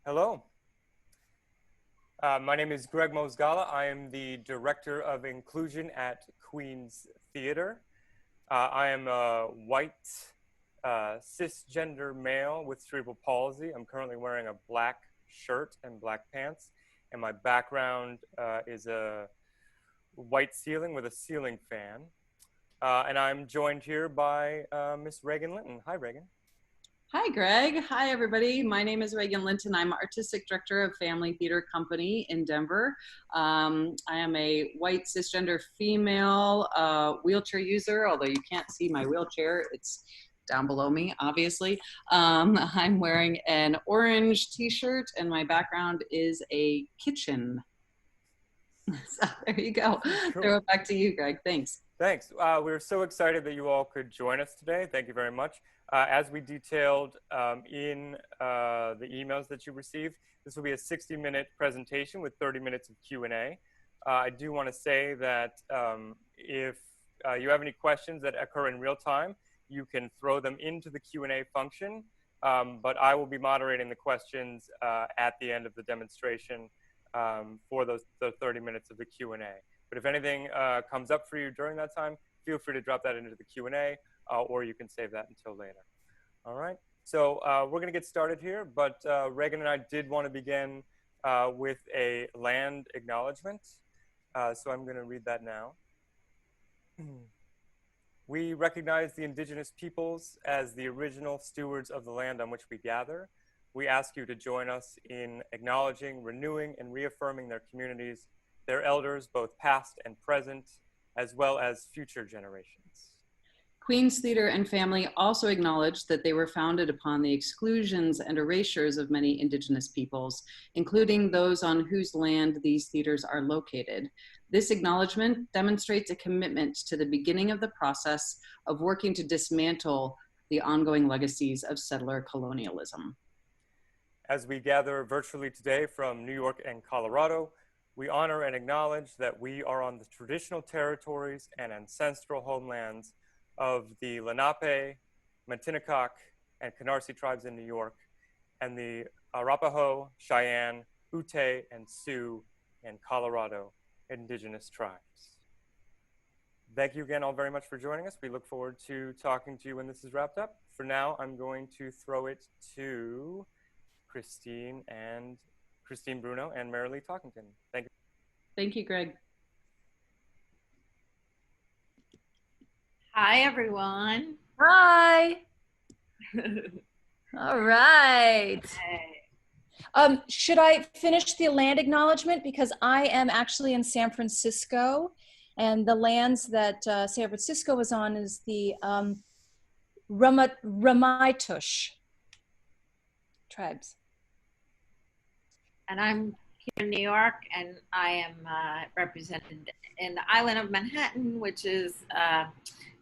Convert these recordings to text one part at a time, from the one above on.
Hello. My name is Greg Mosgala. I am the Director of Inclusion at Queen's Theater. I am a white cisgender male with cerebral palsy. I'm currently wearing a black shirt and black pants, and my background is a white ceiling with a ceiling fan. And I'm joined here by Miss Reagan Linton. Hi, Reagan. Hi, Greg. Hi, everybody. My name is Reagan Linton. I'm Artistic Director of Family Theater Company in Denver. I am a white cisgender female wheelchair user, although you can't see my wheelchair. It's down below me, obviously. I'm wearing an orange t-shirt and my background is a kitchen. So there you go. Cool. Throw it back to you, Greg. Thanks. Thanks. We're so excited that you all could join us today. Thank you very much. As we detailed in the emails that you received, this will be a 60-minute presentation with 30 minutes of Q&A. I do want to say that if you have any questions that occur in real time, you can throw them into the Q&A function, but I will be moderating the questions at the end of the demonstration for the 30 minutes of the Q&A. But if anything comes up for you during that time, feel free to drop that into the Q&A, or you can save that until later. All right, so we're going to get started here, but Reagan and I did want to begin with a land acknowledgement, so I'm going to read that now. We recognize the indigenous peoples as the original stewards of the land on which we gather. We ask you to join us in acknowledging, renewing, and reaffirming their communities, their elders, both past and present, as well as future generations. Queen's Theater and Family also acknowledge that they were founded upon the exclusions and erasures of many indigenous peoples, including those on whose land these theaters are located. This acknowledgement demonstrates a commitment to the beginning of the process of working to dismantle the ongoing legacies of settler colonialism. As we gather virtually today from New York and Colorado, we honor and acknowledge that we are on the traditional territories and ancestral homelands of the Lenape, Matinecock, and Canarsie tribes in New York, and the Arapaho, Cheyenne, Ute, and Sioux in Colorado indigenous tribes. Thank you again all very much for joining us. We look forward to talking to you when this is wrapped up. For now, I'm going to throw it to Christine, Bruno, and Marilee Talkington. Thank you. Thank you, Greg. Hi, everyone. Hi. All right. Should I finish the land acknowledgement? Because I am actually in San Francisco, and the lands that San Francisco is on is the Ramaytush tribes. And I'm here in New York, and I am represented in the island of Manhattan, which is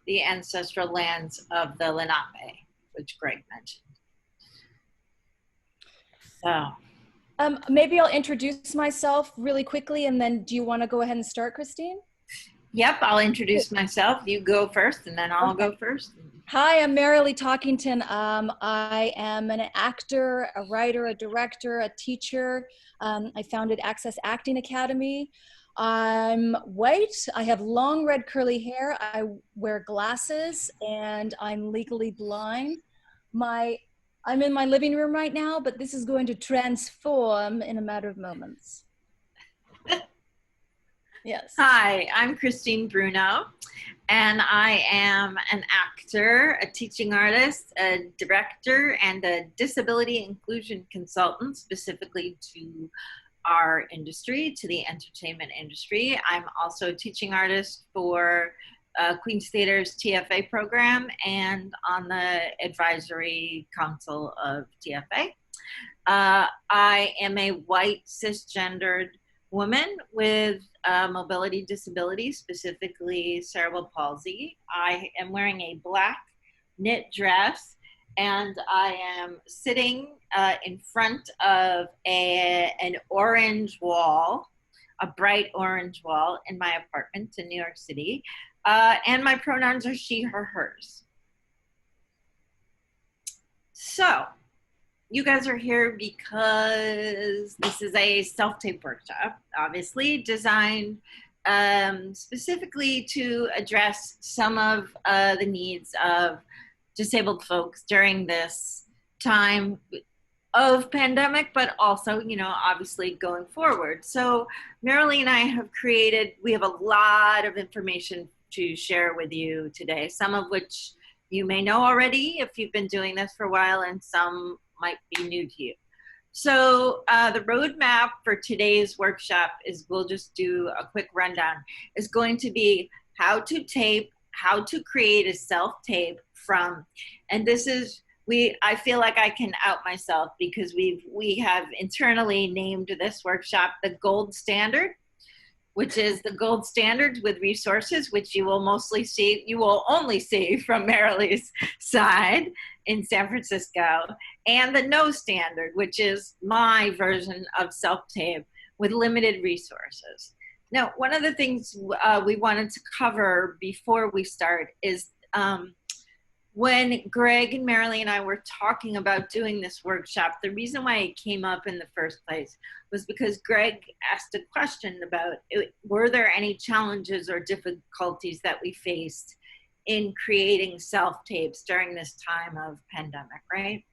the ancestral lands of the Lenape, which Greg mentioned. So, maybe I'll introduce myself really quickly, and then do you want to go ahead and start, Christine? Yep, I'll introduce myself. You go first, and then I'll go first. Hi, I'm Marilee Talkington. I am an actor, a writer, a director, a teacher. I founded Access Acting Academy. I'm white. I have long red curly hair. I wear glasses, and I'm legally blind. I'm in my living room right now, but this is going to transform in a matter of moments. Yes. Hi, I'm Christine Bruno, and I am an actor, a teaching artist, a director, and a disability inclusion consultant, specifically to our industry, to the entertainment industry. I'm also a teaching artist for Queen's Theater's TFA program and on the advisory council of TFA. I am a white cisgendered woman with mobility disability, specifically cerebral palsy. I am wearing a black knit dress, and I am sitting in front of an orange wall, a bright orange wall in my apartment in New York City. And my pronouns are she, her, hers. So you guys are here because this is a self-tape workshop, obviously designed specifically to address some of the needs of disabled folks during this time of pandemic, but also, you know, obviously going forward. So Marilee and I have we have a lot of information to share with you today, some of which you may know already if you've been doing this for a while, and some might be new to you. So the roadmap for today's workshop is, we'll just do a quick rundown, is going to be how to tape, how to create a self-tape from, and this is, I feel like I can out myself because we have internally named this workshop the gold standard, which is the gold standards with resources, which you will only see from Marilee's side in San Francisco, and the no standard, which is my version of self-tape with limited resources. Now, one of the things we wanted to cover before we start is when Greg and Marilee and I were talking about doing this workshop, the reason why it came up in the first place was because Greg asked a question about, were there any challenges or difficulties that we faced in creating self-tapes during this time of pandemic, right?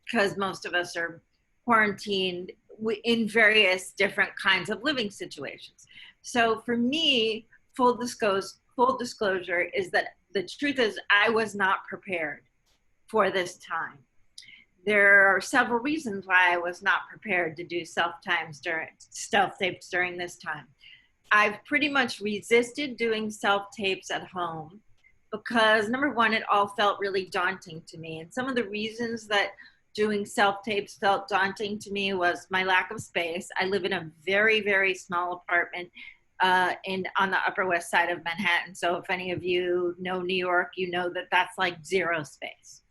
Because most of us are quarantined in various different kinds of living situations. So for me, full disclosure is that the truth is I was not prepared for this time. There are several reasons why I was not prepared to do self-tapes during this time. I've pretty much resisted doing self-tapes at home because, number one, it all felt really daunting to me. And some of the reasons that doing self-tapes felt daunting to me was my lack of space. I live in a very, very small apartment on the Upper West Side of Manhattan. So if any of you know New York, you know that that's like zero space.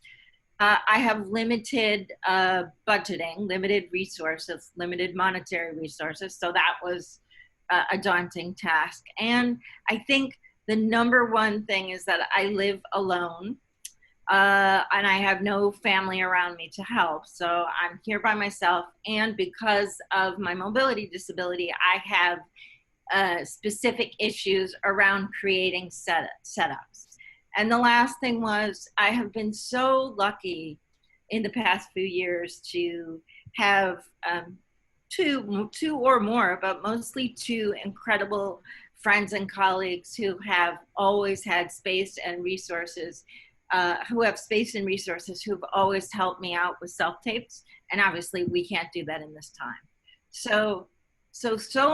I have limited budgeting, limited resources, limited monetary resources. So that was a daunting task. And I think the number one thing is that I live alone and I have no family around me to help. So I'm here by myself. And because of my mobility disability, I have specific issues around creating setups. And the last thing was, I have been so lucky in the past few years to have two or more, but mostly two incredible friends and colleagues who have always had space and resources, who've always helped me out with self-tapes. And obviously we can't do that in this time. So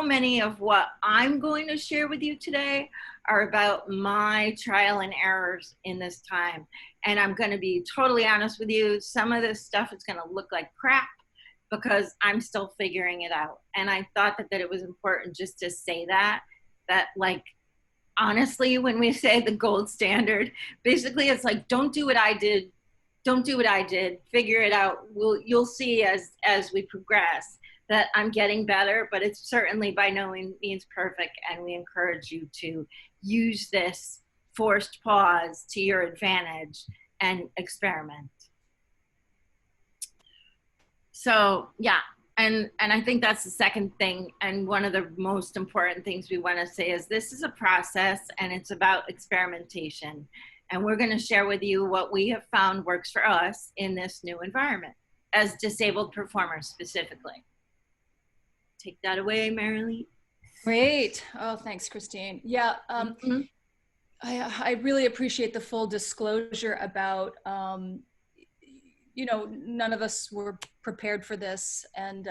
many of what I'm going to share with you today are about my trial and errors in this time. And I'm going to be totally honest with you. Some of this stuff is going to look like crap because I'm still figuring it out. And I thought that it was important just to say that like, honestly, when we say the gold standard, basically it's like, don't do what I did. Don't do what I did. Figure it out. You'll see as we progress that I'm getting better, but it's certainly by no means perfect. And we encourage you to use this forced pause to your advantage and experiment. So yeah, and I think that's the second thing. And one of the most important things we want to say is this is a process and it's about experimentation. And we're going to share with you what we have found works for us in this new environment as disabled performers specifically. Take that away, Marilee. Great. Oh, thanks, Christine. Yeah, I really appreciate the full disclosure about, you know, none of us were prepared for this. And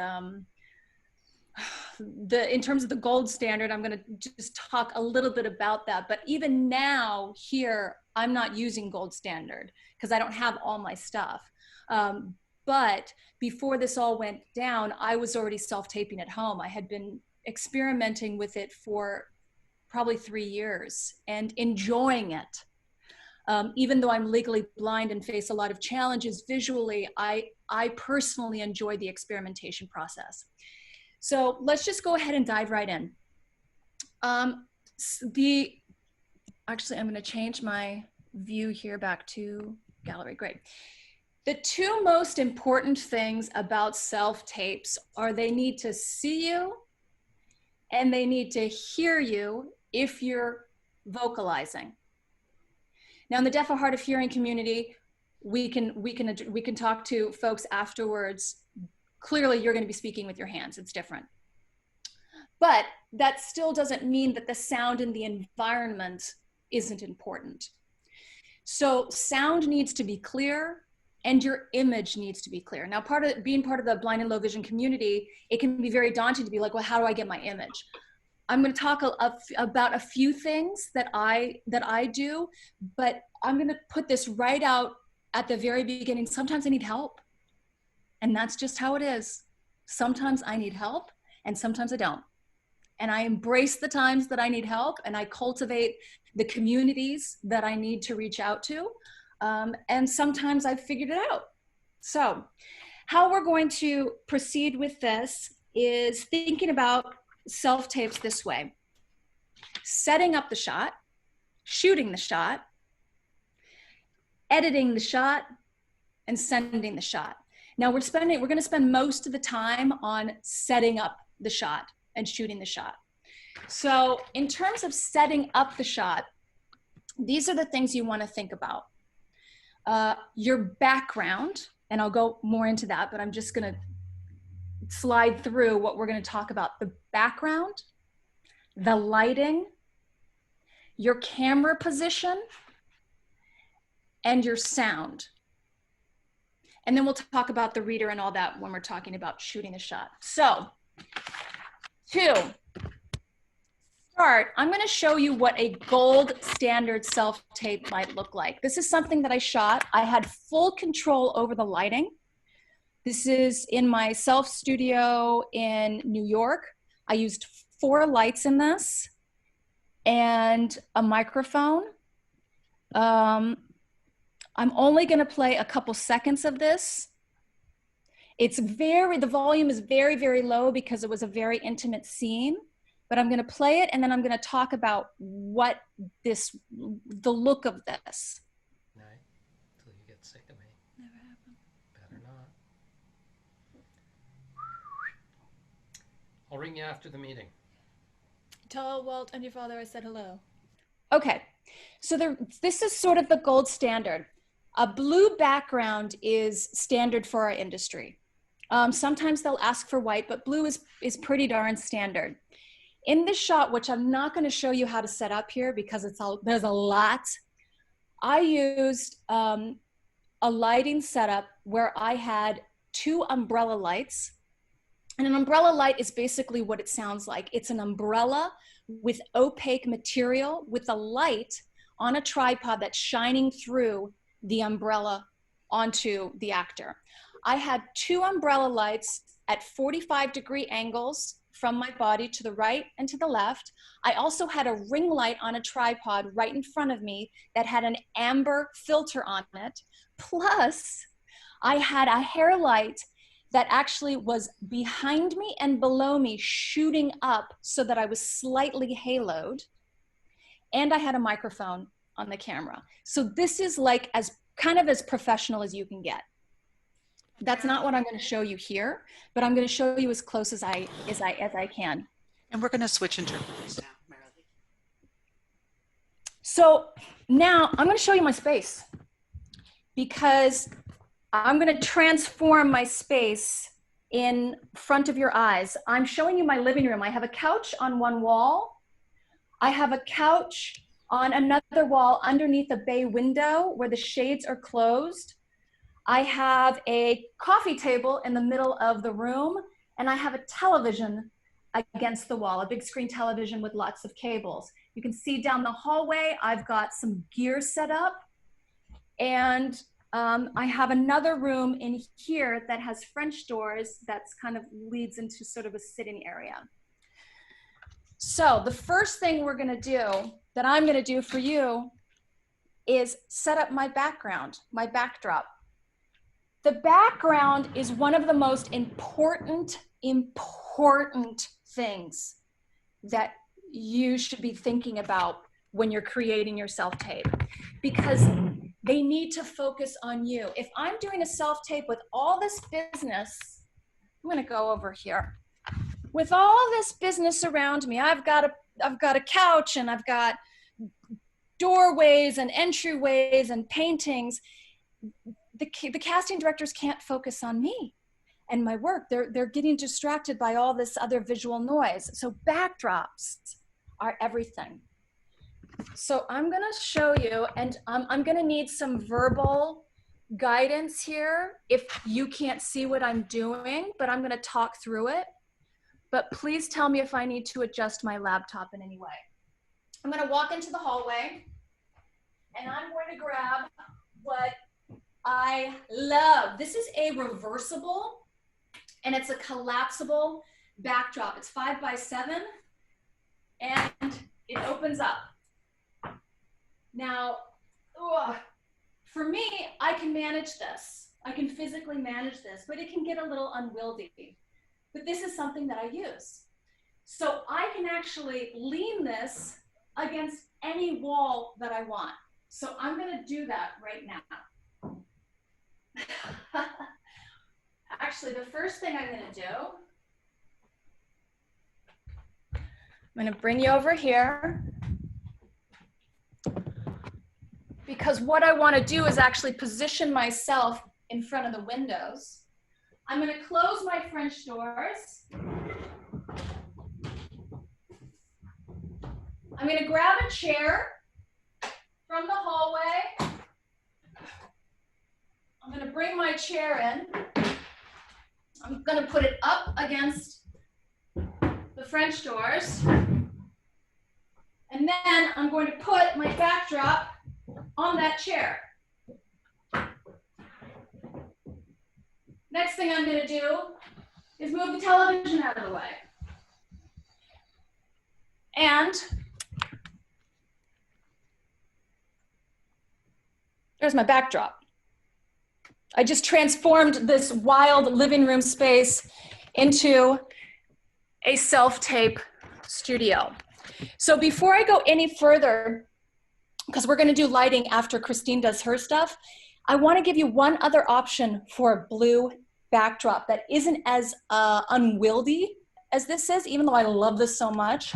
in terms of the gold standard, I'm going to just talk a little bit about that. But even now here, I'm not using gold standard because I don't have all my stuff. But before this all went down, I was already self-taping at home. I had been experimenting with it for probably 3 years and enjoying it. Even though I'm legally blind and face a lot of challenges visually, I personally enjoy the experimentation process. So let's just go ahead and dive right in. Actually, I'm going to change my view here back to gallery. Great. The two most important things about self-tapes are they need to see you and they need to hear you if you're vocalizing. Now in the deaf or hard of hearing community, we can talk to folks afterwards. Clearly you're going to be speaking with your hands. It's different. But that still doesn't mean that the sound in the environment isn't important. So sound needs to be clear and your image needs to be clear. Now, being part of the blind and low vision community, it can be very daunting to be like, well, how do I get my image? I'm going to talk about a few things that I do, but I'm going to put this right out at the very beginning. Sometimes I need help, and that's just how it is. Sometimes I need help, and sometimes I don't. And I embrace the times that I need help, and I cultivate the communities that I need to reach out to. And sometimes I've figured it out. So how we're going to proceed with this is thinking about self-tapes this way: setting up the shot, shooting the shot, editing the shot, and sending the shot. Now we're going to spend most of the time on setting up the shot and shooting the shot. So in terms of setting up the shot, these are the things you want to think about. Your background, and I'll go more into that, but I'm just going to slide through what we're going to talk about: the background, the lighting, your camera position, and your sound. And then we'll talk about the reader and all that when we're talking about shooting the shot. So to start, I'm going to show you what a gold standard self-tape might look like. This is something that I shot. I had full control over the lighting. This is in my self studio in New York. I used 4 lights in this and a microphone. I'm only going to play a couple seconds of this. The volume is very, very low because it was a very intimate scene, but I'm going to play it and then I'm going to talk about the look of this. Night till you get sick of me. Never happened. Better not. I'll ring you after the meeting. Tell Walt and your father I said hello. Okay, so this is sort of the gold standard. A blue background is standard for our industry. Sometimes they'll ask for white, but blue is pretty darn standard. In this shot, which I'm not going to show you how to set up here because there's a lot, I used a lighting setup where I had 2 umbrella lights. And an umbrella light is basically what it sounds like. It's an umbrella with opaque material with a light on a tripod that's shining through the umbrella onto the actor. I had 2 umbrella lights at 45-degree angles from my body to the right and to the left. I also had a ring light on a tripod right in front of me that had an amber filter on it. Plus, I had a hair light that actually was behind me and below me, shooting up so that I was slightly haloed. And I had a microphone on the camera. So this is like as professional as you can get. That's not what I'm going to show you here, but I'm going to show you as close as I can. And we're going to switch interpreters now, Marilee. So now I'm going to show you my space because I'm going to transform my space in front of your eyes. I'm showing you my living room. I have a couch on one wall. I have a couch on another wall underneath a bay window where the shades are closed. I have a coffee table in the middle of the room, and I have a television against the wall, a big screen television with lots of cables. You can see down the hallway, I've got some gear set up, and I have another room in here that has French doors that's kind of leads into sort of a sitting area. So the first thing we're gonna do, that I'm gonna do for you, is set up my background, my backdrop. The background is one of the most important things that you should be thinking about when you're creating your self-tape, because They need to focus on you. If I'm doing a self-tape with all this business, I'm gonna go over here. With all this business around me, I've got a couch and I've got doorways and entryways and paintings. The casting directors can't focus on me and my work. They're getting distracted by all this other visual noise. So backdrops are everything. So I'm gonna show you, and I'm gonna need some verbal guidance here if you can't see what I'm doing, but I'm gonna talk through it. But please tell me if I need to adjust my laptop in any way. I'm gonna walk into the hallway and I'm going to grab what I love. This is a reversible and it's a collapsible backdrop. It's 5 by 7 and it opens up. Now, for me, I can manage this. I can physically manage this, but it can get a little unwieldy. But this is something that I use. So I can actually lean this against any wall that I want. So I'm gonna do that right now. Actually, the first thing I'm gonna do, I'm gonna bring you over here, because what I wanna do is actually position myself in front of the windows. I'm gonna close my French doors. I'm gonna grab a chair from the hallway. I'm gonna bring my chair in. I'm gonna put it up against the French doors. And then I'm going to put my backdrop on that chair. Next thing I'm gonna do is move the television out of the way. And there's my backdrop. I just transformed this wild living room space into a self-tape studio. So before I go any further, because we're gonna do lighting after Christine does her stuff, I wanna give you one other option for a blue backdrop that isn't as unwieldy as this is, even though I love this so much.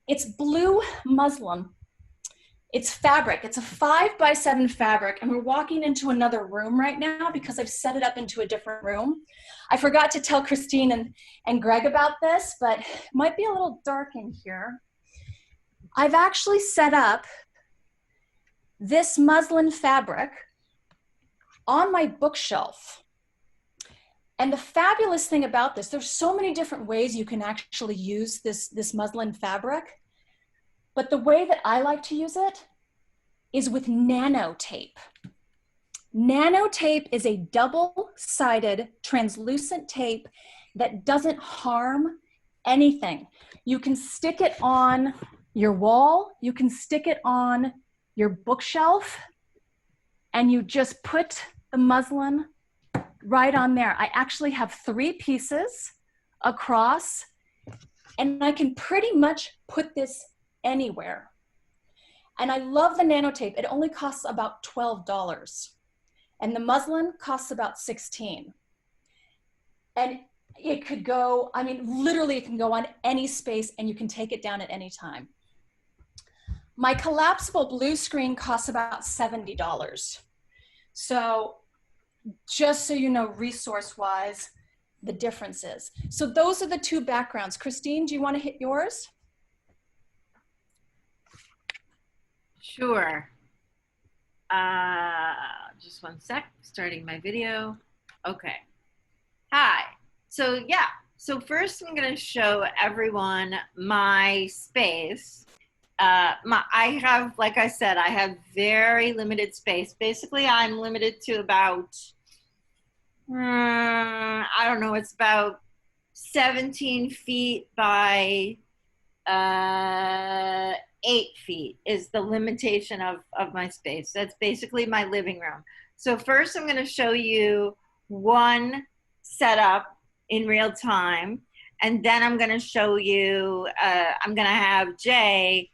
It's blue muslin. It's fabric. It's a 5 by 7 fabric, and we're walking into another room right now because I've set it up into a different room. I forgot to tell Christine and Greg about this, but it might be a little dark in here. I've actually set up this muslin fabric on my bookshelf. And the fabulous thing about this, there's so many different ways you can actually use this muslin fabric, but the way that I like to use it is with nanotape. Nanotape is a double-sided translucent tape that doesn't harm anything. You can stick it on your wall, you can stick it on your bookshelf, and you just put the muslin right on there. I actually have 3 pieces across, and I can pretty much put this anywhere. And I love the nanotape. It only costs about $12. And the muslin costs about $16. And it could go, I mean, literally it can go on any space and you can take it down at any time. My collapsible blue screen costs about $70. So just so you know, resource-wise, the differences. So those are the 2 backgrounds. Christine, do you want to hit yours? Sure. Just one sec, starting my video. Okay. Hi. So yeah, so first I'm gonna show everyone my space. I have, like I said, I have very limited space. Basically, I'm limited to about, I don't know, it's about 17 feet by 8 feet is the limitation of my space. That's basically my living room. So first I'm gonna show you one setup in real time, and then I'm gonna show you, I'm gonna have Jay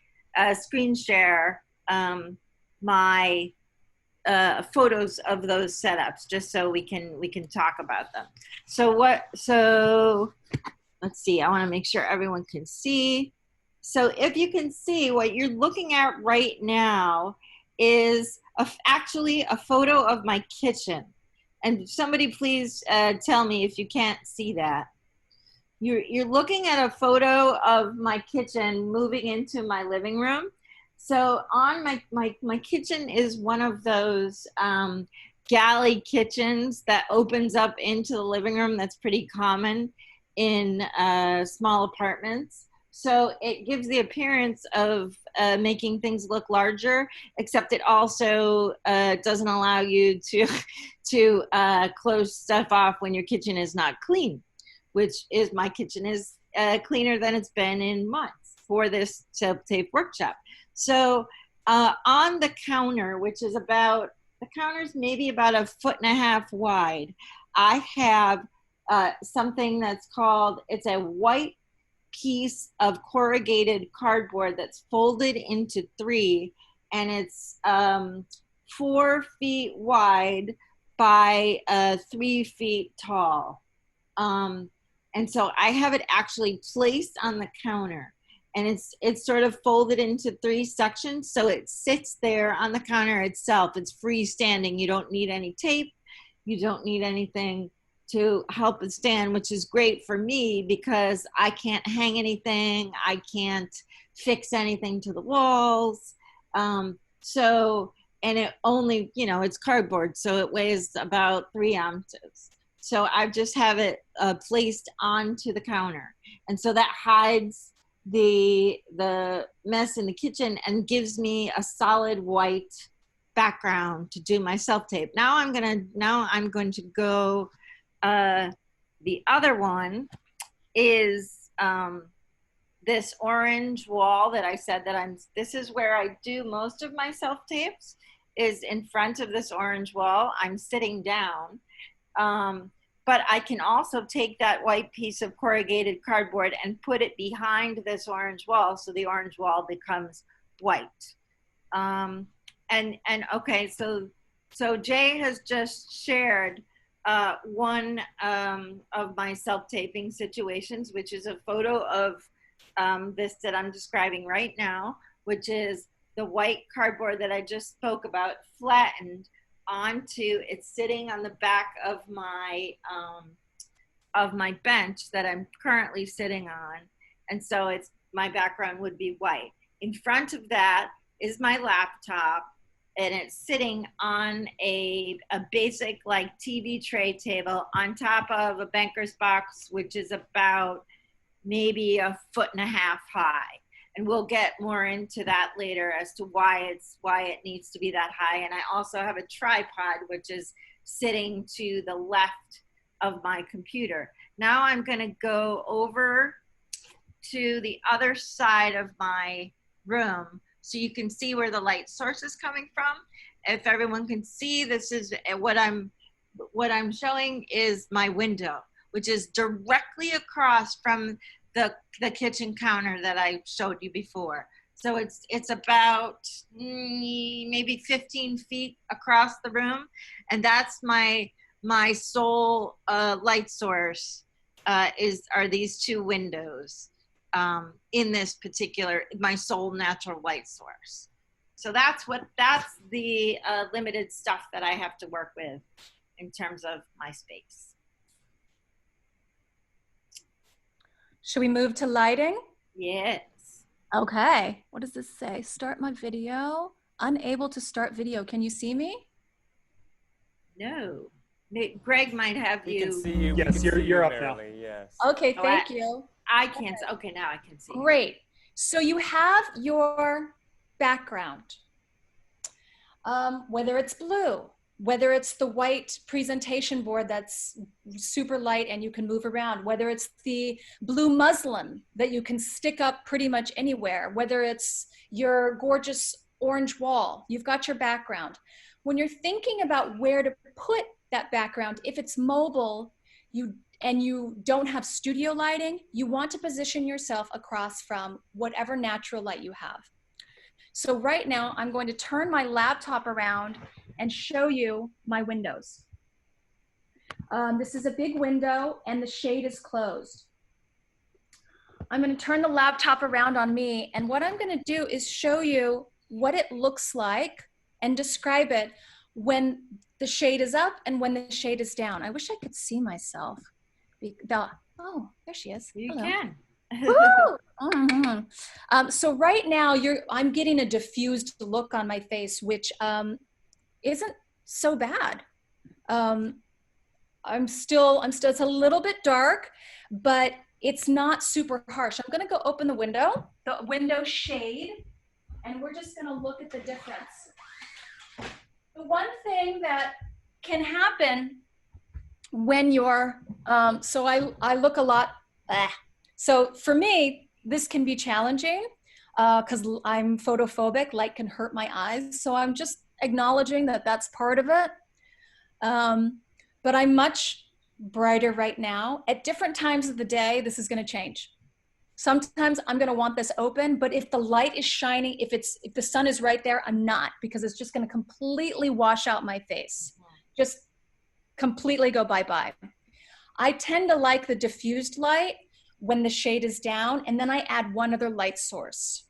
screen share my photos of those setups, just so we can talk about them. So let's see. I want to make sure everyone can see. So if you can see, what you're looking at right now is actually a photo of my kitchen. And somebody please tell me if you can't see that. You're looking at a photo of my kitchen moving into my living room. So on my kitchen is one of those galley kitchens that opens up into the living room. That's pretty common in small apartments. So it gives the appearance of making things look larger, except it also doesn't allow you to close stuff off when your kitchen is not clean, which is, my kitchen is cleaner than it's been in months for this self-tape workshop. So on the counter, which is about, the counter's maybe about 1.5 feet wide, I have something that's called, it's a white piece of corrugated cardboard that's folded into 3, and it's 4 feet wide by 3 feet tall. And so I have it actually placed on the counter, and it's sort of folded into 3 sections. So it sits there on the counter itself. It's freestanding. You don't need any tape. You don't need anything to help it stand, which is great for me because I can't hang anything. I can't fix anything to the walls. And it only, it's cardboard, so it weighs about 3 ounces. So I just have it placed onto the counter. And so that hides the mess in the kitchen and gives me a solid white background to do my self-tape. Now I'm going to go, the other one is this orange wall that I said that this is where I do most of my self-tapes, is in front of this orange wall. I'm sitting down. But I can also take that white piece of corrugated cardboard and put it behind this orange wall, so the orange wall becomes white. Okay, so Jay has just shared one of my self-taping situations, which is a photo of this that I'm describing right now, which is the white cardboard that I just spoke about, flattened onto, it's sitting on the back of my bench that I'm currently sitting on. And so my background would be white. In front of that is my laptop, and it's sitting on a basic like TV tray table on top of a banker's box, which is about maybe 1.5 feet high. And we'll get more into that later as to why it needs to be that high. And I also have a tripod, which is sitting to the left of my computer. Now I'm going to go over to the other side of my room so you can see where the light source is coming from. If everyone can see, this is what I'm showing is my window, which is directly across from the kitchen counter that I showed you before. So it's about maybe 15 feet across the room, and that's my sole light source are these 2 windows in this particular, my sole natural light source. So that's the limited stuff that I have to work with in terms of my space. Should we move to lighting? Yes. Okay. What does this say? Start my video. Unable to start video. Can you see me? No. Greg might have you. We can see you. Yes, you're up now. Marilee, yes. Okay, thank you. I can't. Okay, now I can see. Great. So you have your background, whether it's blue, whether it's the white presentation board that's super light and you can move around, whether it's the blue muslin that you can stick up pretty much anywhere, whether it's your gorgeous orange wall, you've got your background. When you're thinking about where to put that background, if it's mobile and you don't have studio lighting, you want to position yourself across from whatever natural light you have. So right now I'm going to turn my laptop around and show you my windows. This is a big window and the shade is closed. I'm going to turn the laptop around on me, and what I'm going to do is show you what it looks like and describe it when the shade is up and when the shade is down. I wish I could see myself. Oh, there she is. You Hello. can. So right now I'm getting a diffused look on my face, which isn't so bad. I'm still, it's a little bit dark, but it's not super harsh. I'm gonna go open the window shade, and we're just gonna look at the difference. The one thing that can happen when you're, so I look a lot, so for me, this can be challenging because I'm photophobic, light can hurt my eyes. So I'm just acknowledging that that's part of it. But I'm much brighter right now. At different times of the day, this is gonna change. Sometimes I'm gonna want this open, but if the light is shining, if the sun is right there, I'm not, because it's just gonna completely wash out my face. Just completely go bye-bye. I tend to like the diffused light when the shade is down, and then I add one other light source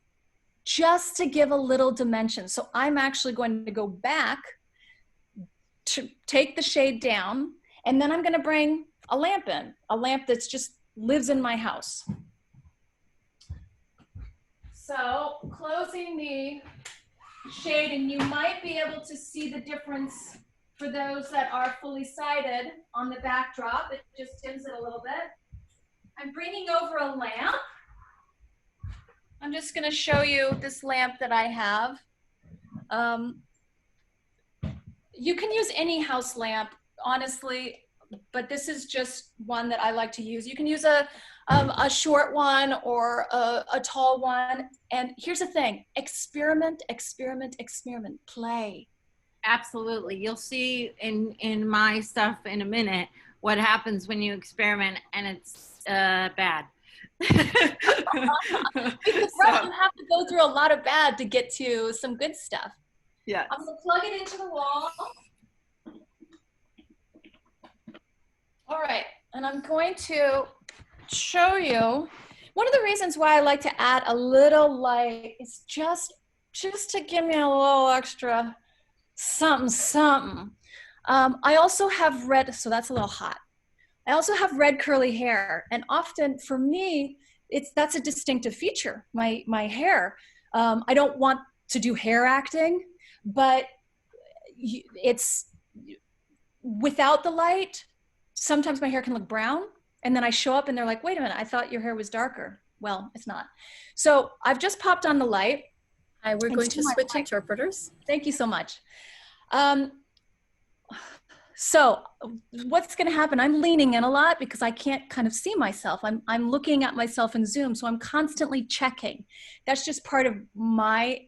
just to give a little dimension. So I'm actually going to go back to take the shade down, and then I'm gonna bring a lamp in, a lamp that's just lives in my house. So closing the shade, and you might be able to see the difference for those that are fully sighted on the backdrop. It just dims it a little bit. I'm bringing over a lamp. I'm just gonna show you this lamp that I have. You can use any house lamp, honestly, but this is just one that I like to use. You can use a short one or a tall one. And here's the thing, experiment, experiment, experiment, play. Absolutely. You'll see in my stuff in a minute what happens when you experiment and it's bad. Because right, you have to go through a lot of bad to get to some good stuff. Yeah. I'm gonna plug it into the wall. All right, and I'm going to show you, one of the reasons why I like to add a little light is just to give me a little extra something. I also have red, so that's a little hot. I also have red curly hair, and often for me, that's a distinctive feature, my hair. I don't want to do hair acting, but it's without the light, sometimes my hair can look brown, and then I show up and they're like, wait a minute, I thought your hair was darker. Well, it's not. So I've just popped on the light. Hi, we're going to switch interpreters. Thank you so much. So what's gonna happen, I'm leaning in a lot because I can't kind of see myself. I'm looking at myself in Zoom, so I'm constantly checking. That's just part of my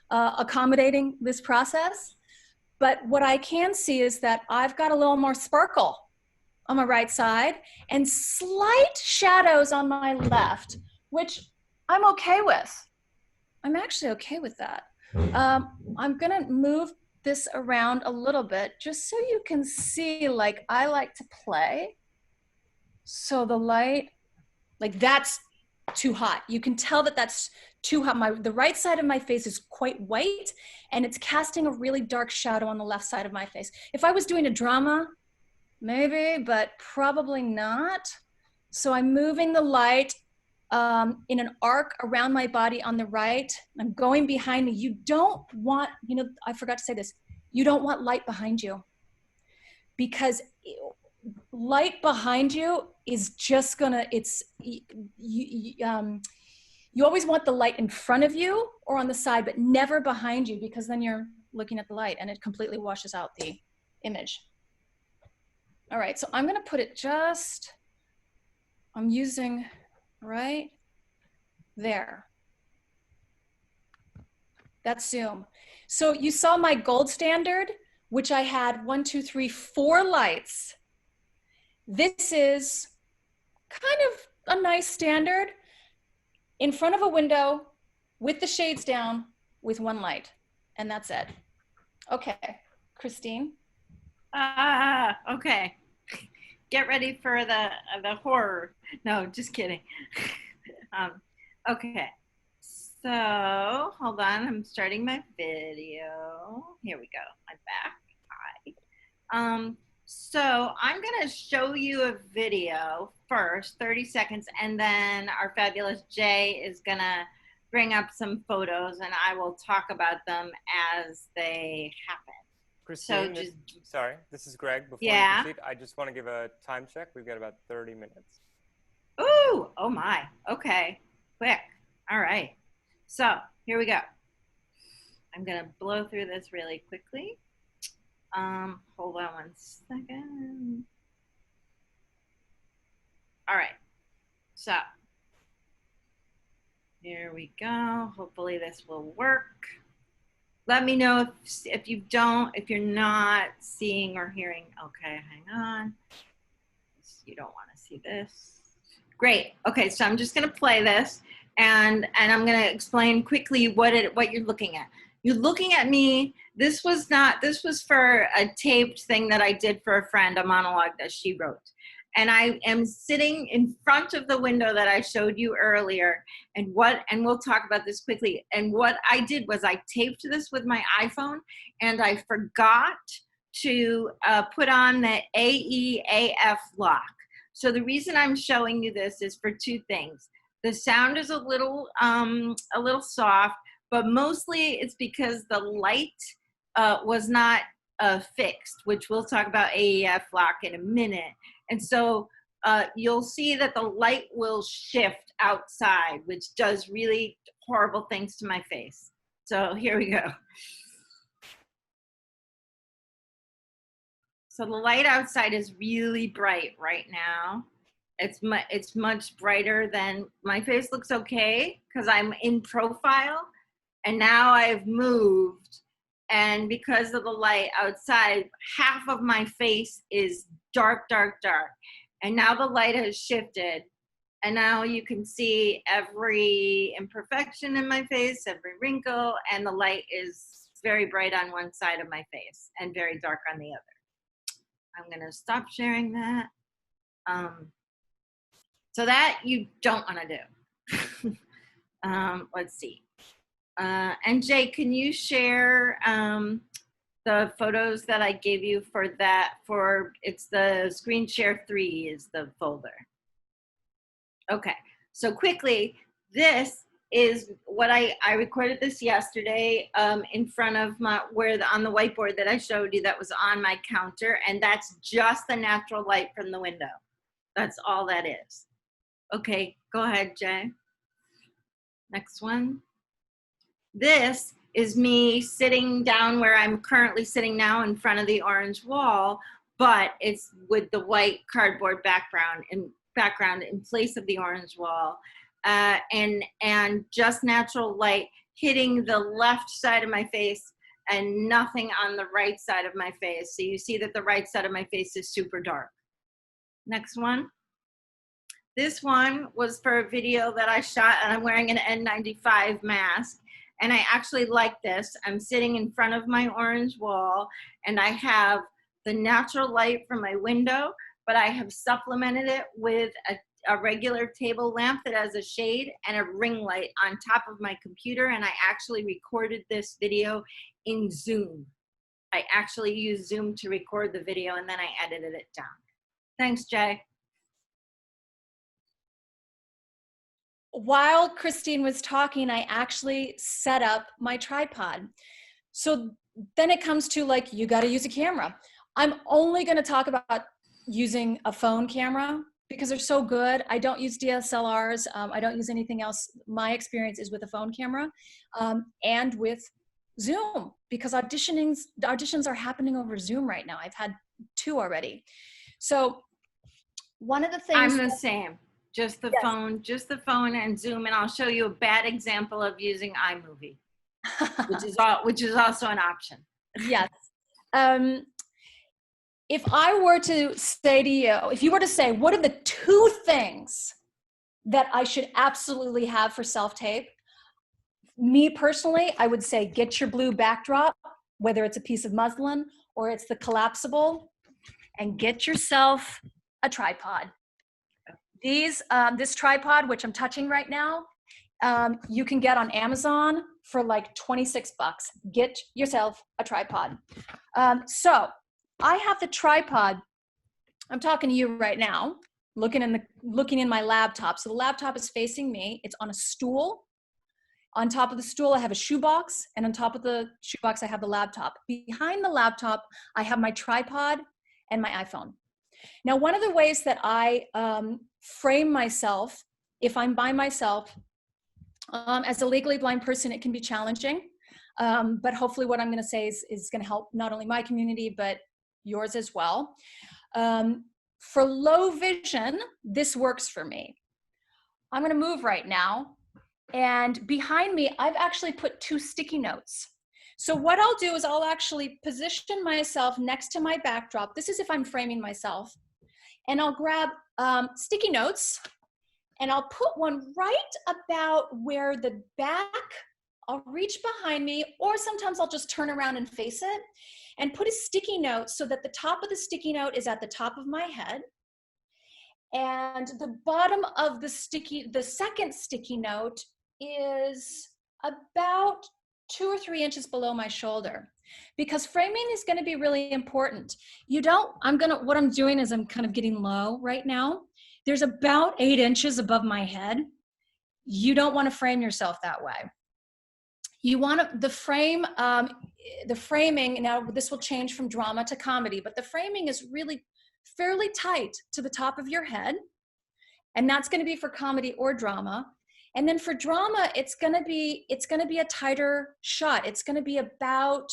accommodating this process. But what I can see is that I've got a little more sparkle on my right side and slight shadows on my left, which I'm okay with. I'm actually okay with that. I'm gonna move this around a little bit just so you can see, like, I like to play. So the light, like, that's too hot. You can tell that that's too hot. The right side of my face is quite white and it's casting a really dark shadow on the left side of my face. If I was doing a drama, maybe, but probably not. So I'm moving the light in an arc around my body on the right. I'm going behind me. You don't want, I forgot to say this, you don't want light behind you, because light behind you is just gonna, you always want the light in front of you or on the side, but never behind you, because then you're looking at the light and it completely washes out the image. All right, so I'm gonna put it I'm using right there. That's Zoom. So you saw my gold standard, which I had 1, 2, 3, 4 lights. This is kind of a nice standard in front of a window with the shades down with one light, and that's it. Okay, Christine. Okay. Get ready for the horror. No, just kidding. Okay. So hold on, I'm starting my video. Here we go. I'm back. Hi. So I'm gonna show you a video first, 30 seconds, and then our fabulous Jay is gonna bring up some photos, and I will talk about them as they happen. Christine, sorry, this is Greg. Before you proceed, I just want to give a time check. We've got about 30 minutes. Ooh, oh my, okay, quick. All right, so here we go. I'm gonna blow through this really quickly. Hold on one second. All right, so here we go. Hopefully this will work. Let me know if you're not seeing or hearing. Okay, hang on. You don't want to see this. Great. Okay, so I'm just going to play this, and I'm going to explain quickly what you're looking at. You're looking at me. This was for a taped thing that I did for a friend, a monologue that she wrote. And I am sitting in front of the window that I showed you earlier, and we'll talk about this quickly. And what I did was I taped this with my iPhone, and I forgot to put on the AEAF lock. So the reason I'm showing you this is for two things. The sound is a little soft, but mostly it's because the light was not fixed, which we'll talk about AEF lock in a minute. And so you'll see that the light will shift outside, which does really horrible things to my face. So here we go. So the light outside is really bright right now. It's much brighter than my face. Looks okay because I'm in profile, and now I've moved. And because of the light outside, half of my face is dark, dark, dark. And now the light has shifted. And now you can see every imperfection in my face, every wrinkle, and the light is very bright on one side of my face and very dark on the other. I'm gonna stop sharing that. So that you don't wanna do. Let's see. And Jay, can you share the photos that I gave you for that? It's the screen share 3 is the folder. Okay, so quickly, this is what I recorded this yesterday in front of on the whiteboard that I showed you that was on my counter, and that's just the natural light from the window. That's all that is. Okay, go ahead, Jay. Next one. This is me sitting down where I'm currently sitting now in front of the orange wall, but it's with the white cardboard background in place of the orange wall, and just natural light hitting the left side of my face and nothing on the right side of my face. So you see that the right side of my face is super dark. Next one. This one was for a video that I shot, and I'm wearing an N95 mask. And I actually like this. I'm sitting in front of my orange wall, and I have the natural light from my window, but I have supplemented it with a regular table lamp that has a shade and a ring light on top of my computer. And I actually recorded this video in Zoom. I actually used Zoom to record the video, and then I edited it down. Thanks, Jay. While Christine was talking, I actually set up my tripod. So then it comes to like, you got to use a camera. I'm only going to talk about using a phone camera because they're so good. I don't use DSLRs. I don't use anything else. My experience is with a phone camera and with Zoom, because auditions are happening over Zoom right now. I've had 2 already. So one of the things— I'm the same. Just the phone and Zoom, and I'll show you a bad example of using Imovie, which is also an option. Yes. If I were to say to you, if you were to say, what are the 2 things that I should absolutely have for self-tape? Me personally, I would say get your blue backdrop, whether it's a piece of muslin or it's the collapsible, and get yourself a tripod. This tripod, which I'm touching right now, you can get on Amazon for like 26 bucks. Get yourself a tripod. So I have the tripod. I'm talking to you right now, looking in my laptop. So the laptop is facing me. It's on a stool. On top of the stool, I have a shoebox, and on top of the shoebox, I have the laptop. Behind the laptop, I have my tripod and my iPhone. Now, one of the ways that I frame myself, if I'm by myself, as a legally blind person, it can be challenging. But hopefully what I'm going to say is going to help not only my community, but yours as well. For low vision, this works for me. I'm going to move right now. And behind me, I've actually put 2 sticky notes. So what I'll do is I'll actually position myself next to my backdrop. This is if I'm framing myself. And I'll grab sticky notes, and I'll put one right about where the back, I'll reach behind me, or sometimes I'll just turn around and face it, and put a sticky note so that the top of the sticky note is at the top of my head. And the bottom of the second sticky note is about 2 or 3 inches below my shoulder, because framing is going to be really important. What I'm doing is I'm kind of getting low right now. There's about 8 inches above my head. You don't want to frame yourself that way. You want the framing, now this will change from drama to comedy, but the framing is really fairly tight to the top of your head. And that's going to be for comedy or drama. And then for drama, it's going to be a tighter shot. It's going to be about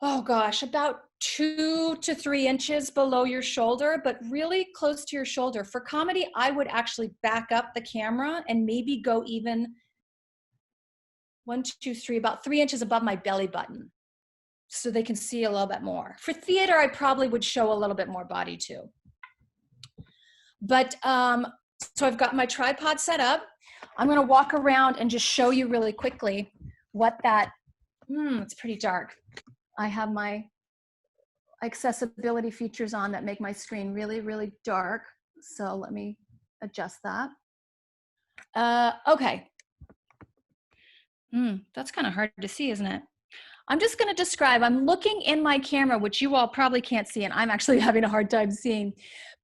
2 to 3 inches below your shoulder, but really close to your shoulder. For comedy, I would actually back up the camera and maybe go even 1, 2, 3, about 3 inches above my belly button, so they can see a little bit more. For theater, I probably would show a little bit more body too. But so I've got my tripod set up. I'm going to walk around and just show you really quickly what that, it's pretty dark. I have my accessibility features on that make my screen really, really dark. So let me adjust that. Okay. That's kind of hard to see, isn't it? I'm just going to describe, I'm looking in my camera, which you all probably can't see, and I'm actually having a hard time seeing.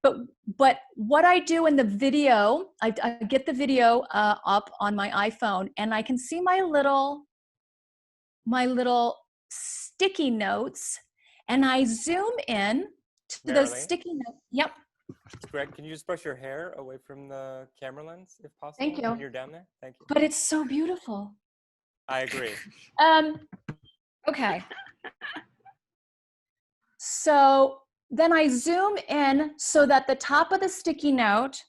But what I do in the video, I get the video up on my iPhone, and I can see my little sticky notes, and I zoom in to Marilee? the sticky note. Yep. Greg, can you just brush your hair away from the camera lens, if possible? Thank you. When you're down there? Thank you. But it's so beautiful. I agree. Okay. So then I zoom in so that the top of the sticky note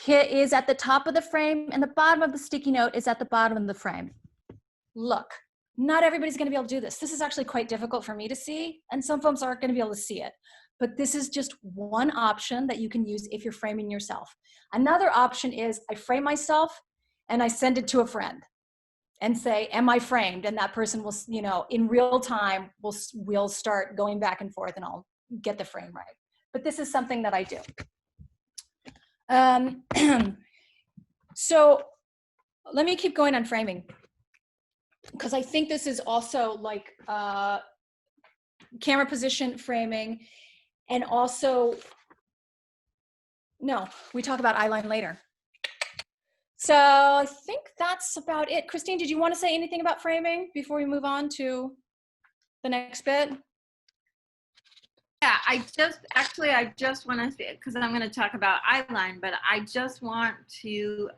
is at the top of the frame and the bottom of the sticky note is at the bottom of the frame. Look, not everybody's going to be able to do this. This is actually quite difficult for me to see, and some folks aren't going to be able to see it. But this is just one option that you can use if you're framing yourself. Another option is I frame myself and I send it to a friend and say, am I framed? And that person will, in real time, we'll start going back and forth and I'll get the frame right. But this is something that I do. So let me keep going on framing, because I think this is also like camera position, framing, and also, no, we talk about eyeline later. So I think that's about it. Christine, did you want to say anything about framing before we move on to the next bit? Yeah, I just want to say, because I'm going to talk about eyeline, but I just want to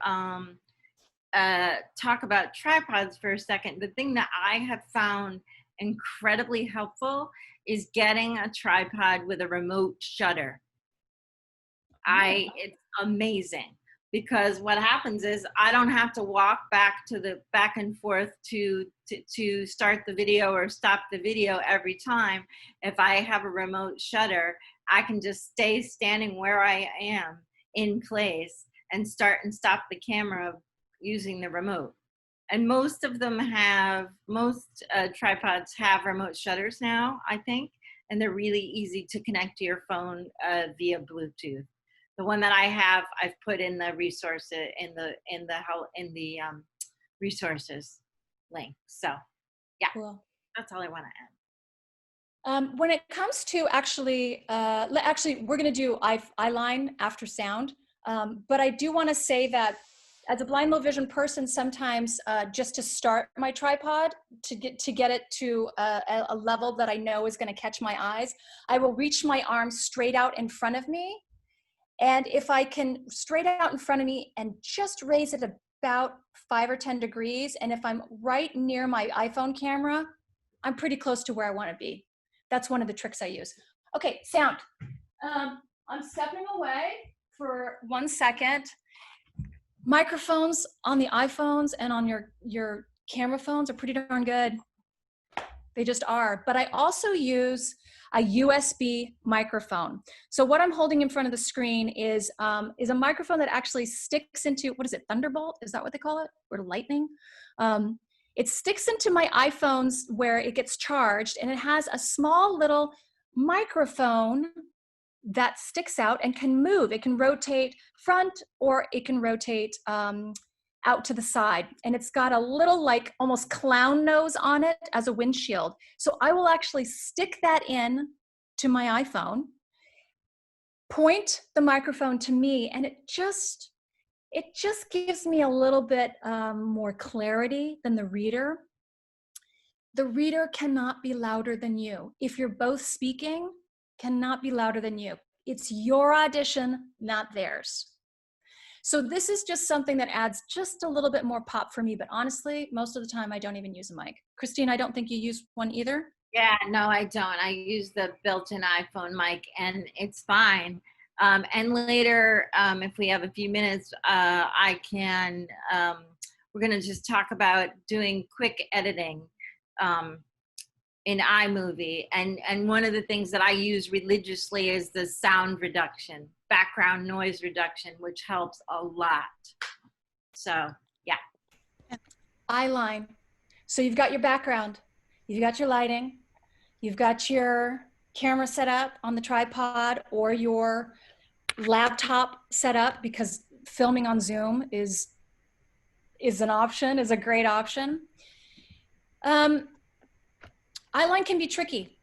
talk about tripods for a second. The thing that I have found incredibly helpful is getting a tripod with a remote shutter. It's amazing, because what happens is I don't have to walk back and forth to start the video or stop the video every time. If I have a remote shutter, I can just stay standing where I am in place and start and stop the camera using the remote. And most tripods have remote shutters now, I think, and they're really easy to connect to your phone via Bluetooth. The one that I have, I've put in the resources resources link. So, yeah, Cool. that's all I want to add. When it comes to actually, we're going to do eyeline after sound. But I do want to say that as a blind low vision person, sometimes just to start my tripod, to get it to a level that I know is going to catch my eyes, I will reach my arm straight out in front of me. And if I can straight out in front of me and just raise it about 5 or 10 degrees, and if I'm right near my iPhone camera, I'm pretty close to where I want to be. That's one of the tricks I use. Okay, sound. I'm stepping away for 1 second. Microphones on the iPhones and on your camera phones are pretty darn good. They just are. But I also use a USB microphone. So what I'm holding in front of the screen is a microphone that actually sticks into, what is it, Thunderbolt? Is that what they call it? Or lightning? It sticks into my iPhones where it gets charged, and it has a small little microphone that sticks out and can move. It can rotate front or it can rotate out to the side. And it's got a little like almost clown nose on it as a windshield. So I will actually stick that in to my iPhone, point the microphone to me, and it just gives me a little bit more clarity than the reader. The reader cannot be louder than you. If you're both speaking, cannot be louder than you. It's your audition, not theirs. So this is just something that adds just a little bit more pop for me, but honestly, most of the time I don't even use a mic. Christine, I don't think you use one either? Yeah, no, I don't. I use the built-in iPhone mic, and it's fine. And later, if we have a few minutes, we're going to just talk about doing quick editing in iMovie. And one of the things that I use religiously is the sound reduction, background noise reduction, which helps a lot. So, yeah. Eyeline. So you've got your background, you've got your lighting, you've got your camera set up on the tripod or your laptop set up, because filming on Zoom is an option, is a great option. Eyeline can be tricky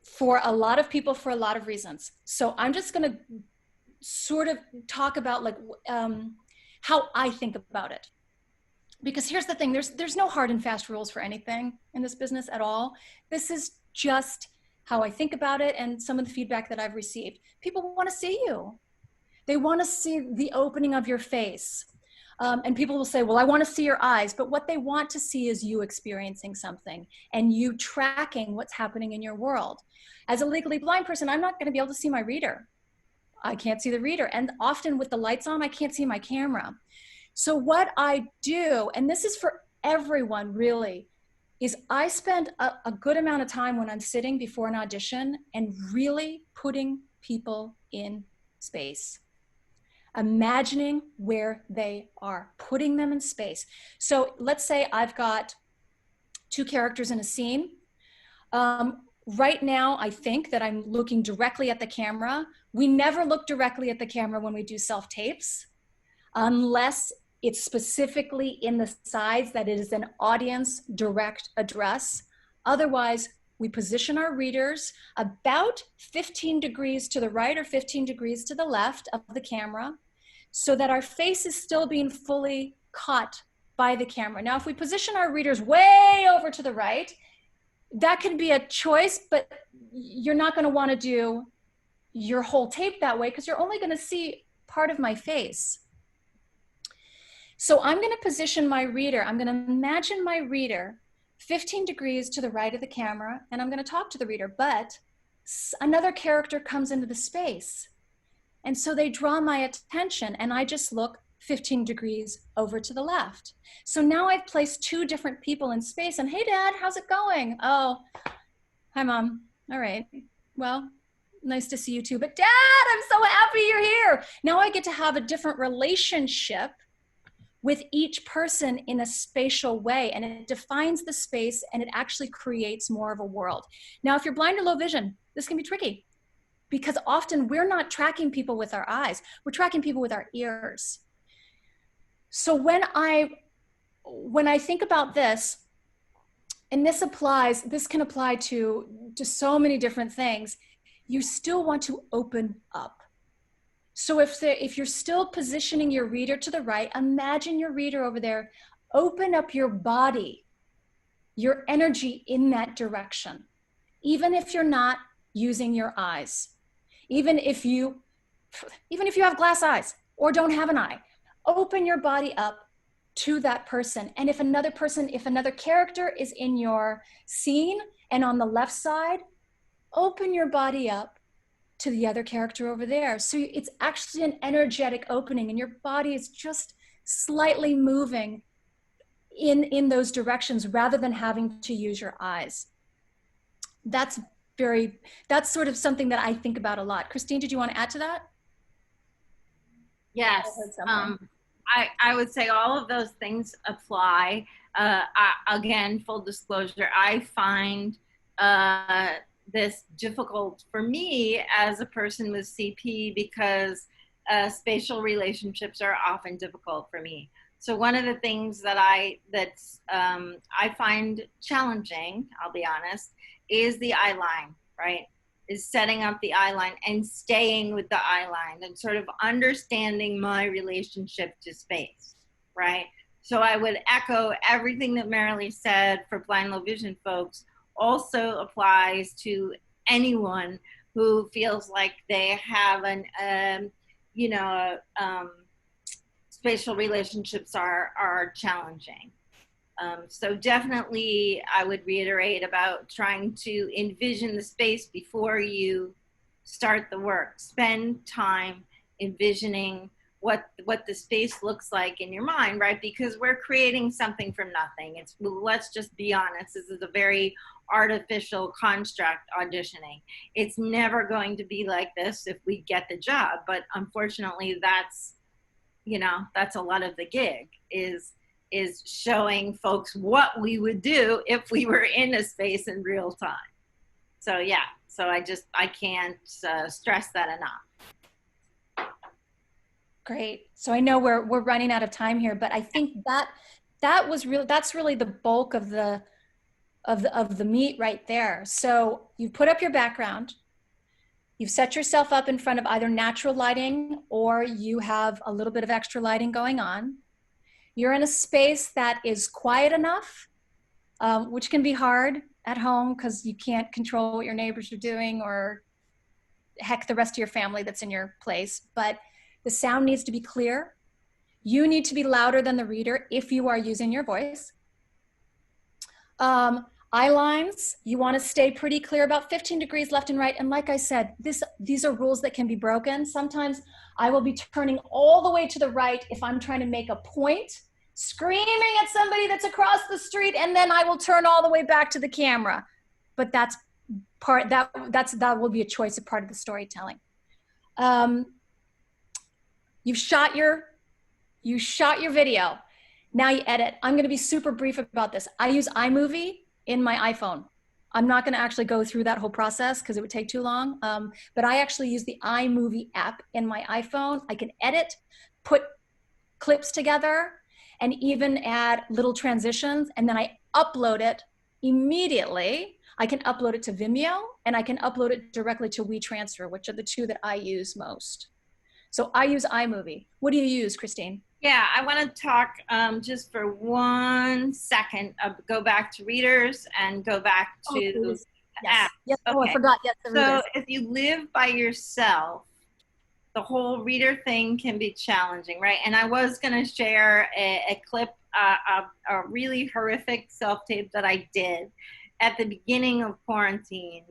for a lot of people for a lot of reasons. So I'm just going to sort of talk about like how I think about it. Because here's the thing, there's no hard and fast rules for anything in this business at all. This is just how I think about it and some of the feedback that I've received. People want to see you. They want to see the opening of your face. And people will say, well, I want to see your eyes. But what they want to see is you experiencing something and you tracking what's happening in your world. As a legally blind person, I'm not going to be able to see my reader. I can't see the reader. And often with the lights on, I can't see my camera. So what I do, and this is for everyone really, is I spend a good amount of time when I'm sitting before an audition and really putting people in space. Imagining where they are, putting them in space. So let's say I've got 2 characters in a scene. Right now, I think that I'm looking directly at the camera. We never look directly at the camera when we do self-tapes, unless it's specifically in the sides that it is an audience direct address. Otherwise, we position our readers about 15 degrees to the right or 15 degrees to the left of the camera so that our face is still being fully caught by the camera. Now, if we position our readers way over to the right, that can be a choice, but you're not going to want to do your whole tape that way because you're only going to see part of my face. So I'm going to position my reader. I'm going to imagine my reader 15 degrees to the right of the camera, and I'm going to talk to the reader, but another character comes into the space. And so they draw my attention, and I just look 15 degrees over to the left. So now I've placed 2 different people in space, and hey, Dad, how's it going? Oh, hi, Mom. All right. Well, nice to see you too. But Dad, I'm so happy you're here. Now I get to have a different relationship with each person in a spatial way, and it defines the space and it actually creates more of a world. Now, if you're blind or low vision, this can be tricky because often we're not tracking people with our eyes, we're tracking people with our ears. So when I think about this, and this can apply to so many different things, you still want to open up. So if you're still positioning your reader to the right, imagine your reader over there, open up your body, your energy in that direction, even if you're not using your eyes, even if you have glass eyes or don't have an eye, open your body up to that person. And if another character is in your scene and on the left side, open your body up to the other character over there. So it's actually an energetic opening and your body is just slightly moving in those directions rather than having to use your eyes. That's sort of something that I think about a lot. Christine, did you want to add to that? Yes. I would say all of those things apply. Again, full disclosure, I find this difficult for me as a person with CP because spatial relationships are often difficult for me. So one of the things that I find challenging, I'll be honest, is the eye line, right? Is setting up the eye line and staying with the eye line and sort of understanding my relationship to space, right? So I would echo everything that Marilee said for blind low vision folks also applies to anyone who feels like they have spatial relationships are challenging. So definitely I would reiterate about trying to envision the space before you start the work. Spend time envisioning what the space looks like in your mind, right? Because we're creating something from nothing. Let's just be honest, this is a very artificial construct, auditioning. It's never going to be like this if we get the job, but unfortunately that's a lot of the gig is showing folks what we would do if we were in a space in real time. So yeah, I can't stress that enough. Great. So I know we're running out of time here, but I think that's really the bulk of the meat right there. So you put up your background, you've set yourself up in front of either natural lighting or you have a little bit of extra lighting going on. You're in a space that is quiet enough, which can be hard at home because you can't control what your neighbors are doing or heck, the rest of your family that's in your place. But the sound needs to be clear. You need to be louder than the reader if you are using your voice. Eye lines, you want to stay pretty clear, about 15 degrees left and right. And like I said, these are rules that can be broken. Sometimes I will be turning all the way to the right if I'm trying to make a point, screaming at somebody that's across the street, and then I will turn all the way back to the camera. But that will be a choice of part of the storytelling. You shot your video. Now you edit. I'm going to be super brief about this. I use Imovie in my iPhone. I'm not going to actually go through that whole process because it would take too long. But I actually use the Imovie app in my iPhone. I can edit, put clips together, and even add little transitions. And then I upload it immediately. I can upload it to Vimeo and I can upload it directly to WeTransfer, which are the two that I use most. So I use Imovie. What do you use, Christine? Yeah, I want to talk just for 1 second, go back to readers and go back to yes. apps. Yes. Okay. Oh, I forgot. Yes, the readers. So if you live by yourself, the whole reader thing can be challenging, right? And I was going to share a clip, a really horrific self-tape that I did at the beginning of quarantine,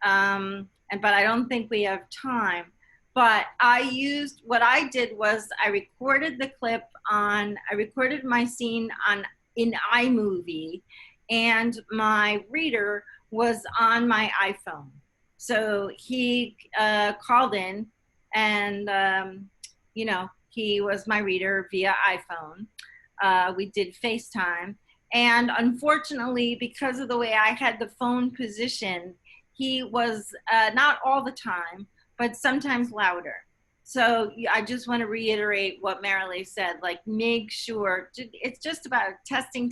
but I don't think we have time. But what I did was I recorded the clip I recorded my scene in iMovie, and my reader was on my iPhone. So he called in and, He was my reader via iPhone. We did FaceTime. And unfortunately, because of the way I had the phone positioned, he was not all the time, but sometimes louder. So I just want to reiterate what Marilee said, like make sure, it's just about testing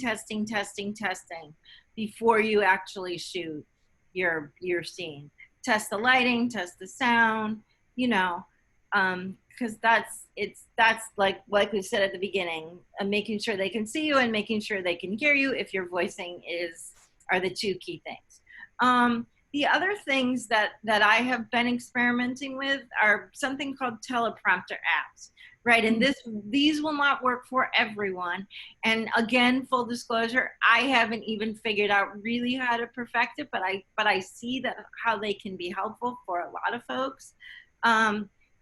before you actually shoot your scene. Test the lighting, test the sound, you know, because that's like we said at the beginning, making sure they can see you and making sure they can hear you if your voicing are the two key things. The other things that I have been experimenting with are something called teleprompter apps, right? And these will not work for everyone. And again, full disclosure, I haven't even figured out really how to perfect it, but I see that how they can be helpful for a lot of folks.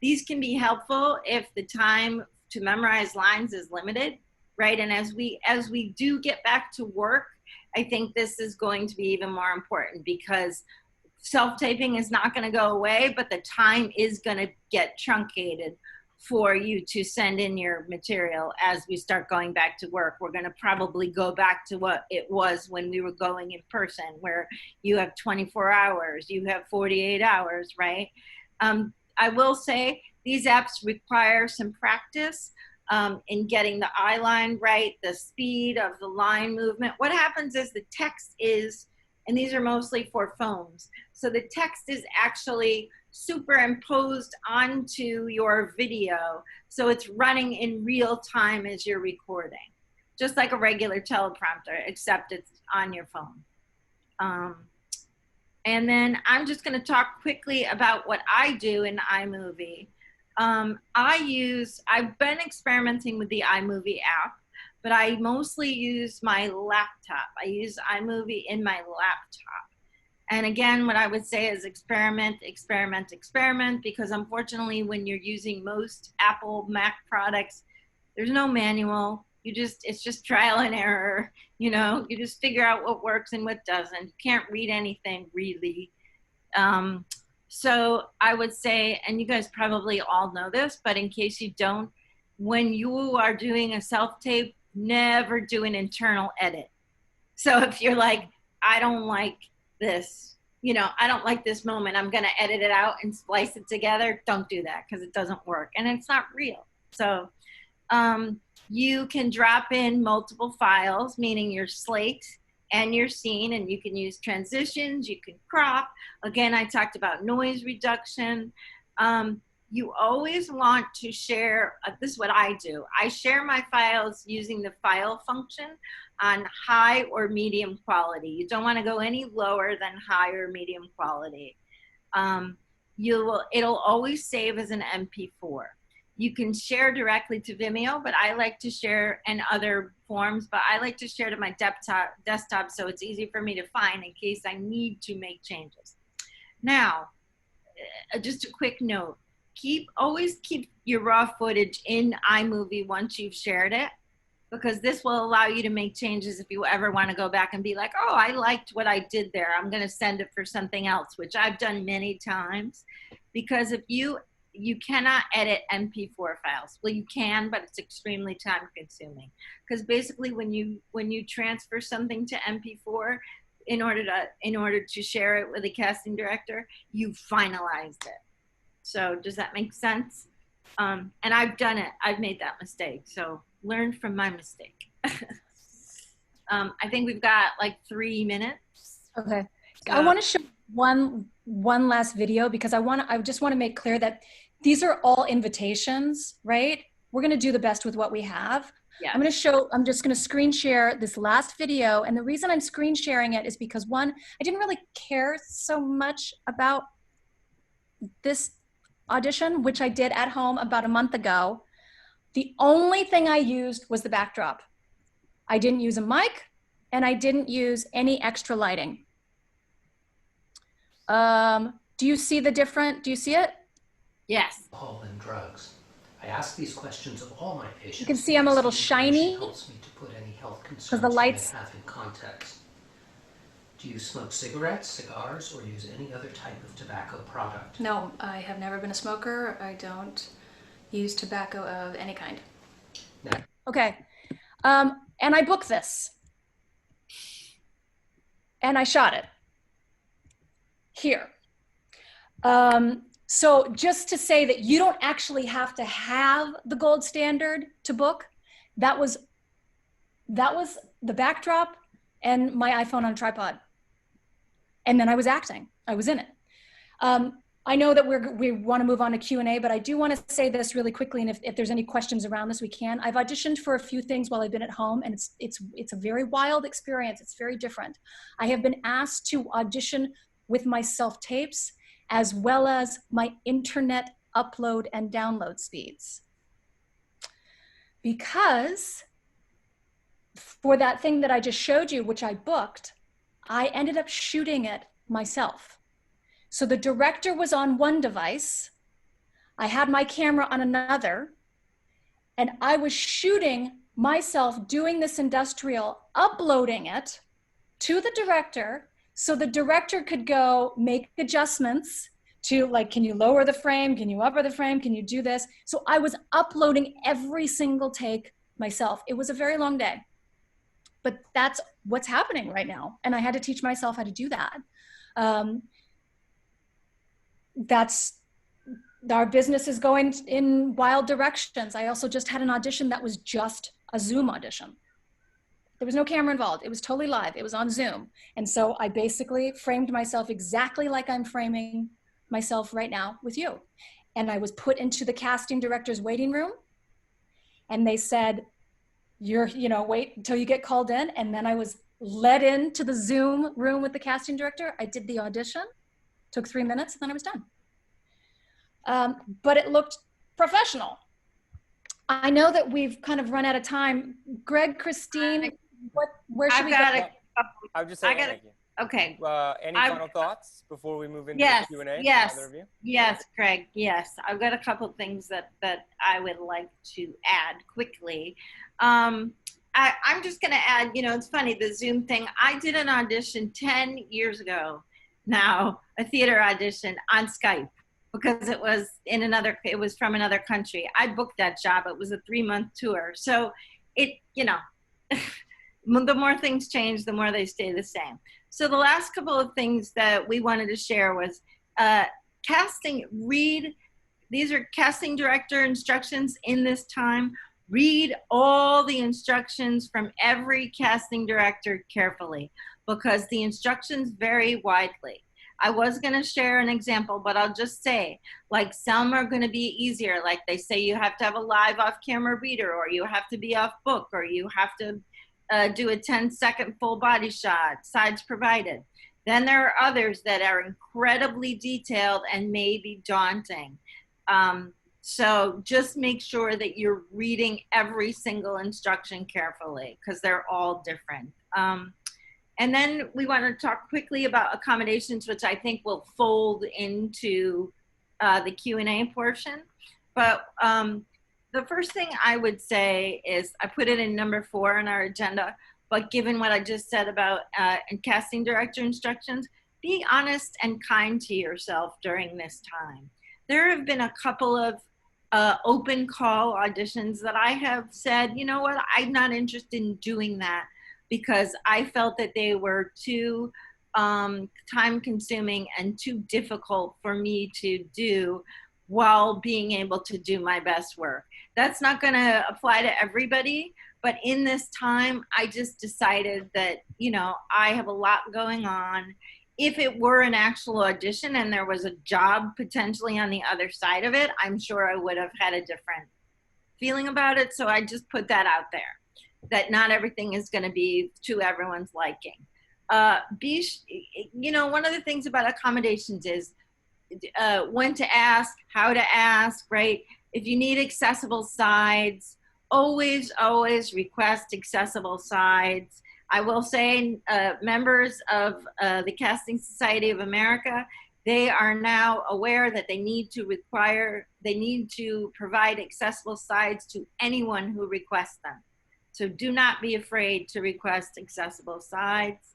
These can be helpful if the time to memorize lines is limited, right? And as we do get back to work, I think this is going to be even more important because self-taping is not going to go away, but the time is going to get truncated for you to send in your material as we start going back to work. We're going to probably go back to what it was when we were going in person, where you have 24 hours, you have 48 hours, right? I will say these apps require some practice in getting the eye line right, the speed of the line movement. What happens is the text is, and these are mostly for phones, so the text is actually superimposed onto your video. So it's running in real time as you're recording, just like a regular teleprompter, except it's on your phone. And then I'm just going to talk quickly about what I do in iMovie. I've been experimenting with the iMovie app, but I mostly use my laptop. I use iMovie in my laptop. And again, what I would say is experiment, because unfortunately, when you're using most Apple Mac products, there's no manual. It's just trial and error. You know, you just figure out what works and what doesn't. You can't read anything really. So I would say, and you guys probably all know this, but in case you don't, when you are doing a self-tape, never do an internal edit. So if you're like, I don't like this, you know, I don't like this moment, I'm going to edit it out and splice it together. Don't do that because it doesn't work and it's not real. So you can drop in multiple files, meaning your slate and your scene, and you can use transitions, you can crop. Again, I talked about noise reduction. You always want to share, this is what I do. I share my files using the file function on high or medium quality. You don't want to go any lower than high or medium quality. It'll always save as an MP4. You can share directly to Vimeo, but I like to share in other forms, but I like to share to my desktop so it's easy for me to find in case I need to make changes. Now, just a quick note. Always keep your raw footage in iMovie once you've shared it, because this will allow you to make changes if you ever want to go back and be like, oh, I liked what I did there. I'm going to send it for something else, which I've done many times. Because if you cannot edit MP4 files. Well, you can, but it's extremely time consuming. Because basically when you transfer something to MP4, in order to share it with a casting director, you've finalized it. So does that make sense? And I've done it. I've made that mistake. So learn from my mistake. I think we've got like 3 minutes. Okay. So, I want to show one last video because I just want to make clear that these are all invitations, right? We're going to do the best with what we have. yeah. I'm just going to screen share this last video. And the reason I'm screen sharing it is because one, I didn't really care so much about this audition, which I did at home about a month ago. The only thing I used was the backdrop. I didn't use a mic and I didn't use any extra lighting. Do you see it? Yes. Alcohol and drugs. I ask these questions of all my patients. You can see I'm a little shiny helps me to put any health concerns because the lights. I have in context. Do you smoke cigarettes, cigars, or use any other type of tobacco product? No, I have never been a smoker. I don't use tobacco of any kind. Okay. And I booked this. And I shot it here. So just to say that you don't actually have to have the gold standard to book, that was the backdrop and my iPhone on a tripod. And then I was acting. I was in it. I know that we want to move on to Q&A, but I do want to say this really quickly, and if there's any questions around this, we can. I've auditioned for a few things while I've been at home, and it's a very wild experience. It's very different. I have been asked to audition with my self-tapes, as well as my internet upload and download speeds. Because for that thing that I just showed you, which I booked, I ended up shooting it myself. So the director was on one device, I had my camera on another, and I was shooting myself doing this industrial, uploading it to the director, so the director could go make adjustments to, like, can you lower the frame? Can you upper the frame? Can you do this? So I was uploading every single take myself. It was a very long day, but that's what's happening right now. And I had to teach myself how to do that. Our business is going in wild directions. I also just had an audition that was just a Zoom audition. There was no camera involved. It was totally live. It was on Zoom. And so I basically framed myself exactly like I'm framing myself right now with you. And I was put into the casting director's waiting room, and they said, wait until you get called in. And then I was led into the Zoom room with the casting director. I did the audition, took 3 minutes, and then I was done. But it looked professional. I know that we've kind of run out of time. Greg, Christine, where should we go? I would just say thank you. Okay. Any final thoughts before we move into the Q&A? Yes, Craig. Yes, I've got a couple of things that I would like to add quickly. I'm just going to add, it's funny, the Zoom thing. I did an audition 10 years ago now, a theater audition on Skype, because it was from another country. I booked that job. It was a 3-month tour. So the more things change, the more they stay the same. So the last couple of things that we wanted to share was casting. These are casting director instructions in this time. Read all the instructions from every casting director carefully, because the instructions vary widely. I was going to share an example, but I'll just say, like, some are going to be easier. Like, they say you have to have a live off-camera reader, or you have to be off book, or you have to do a 10-second full body shot, sides provided. Then there are others that are incredibly detailed and may be daunting. So just make sure that you're reading every single instruction carefully, because they're all different. And then we want to talk quickly about accommodations, which I think will fold into the Q&A portion. But the first thing I would say is, I put it in number 4 on our agenda, but given what I just said about casting director instructions, be honest and kind to yourself during this time. There have been a couple of open call auditions that I have said, you know what, I'm not interested in doing that, because I felt that they were too time consuming and too difficult for me to do while being able to do my best work. That's not going to apply to everybody, but in this time, I just decided that, I have a lot going on. If it were an actual audition and there was a job potentially on the other side of it, I'm sure I would have had a different feeling about it. So I just put that out there, that not everything is going to be to everyone's liking. One of the things about accommodations is when to ask, how to ask, right? If you need accessible sides, always request accessible sides. I will say, members of the Casting Society of America, they are now aware that they need to provide accessible sides to anyone who requests them. So do not be afraid to request accessible sides.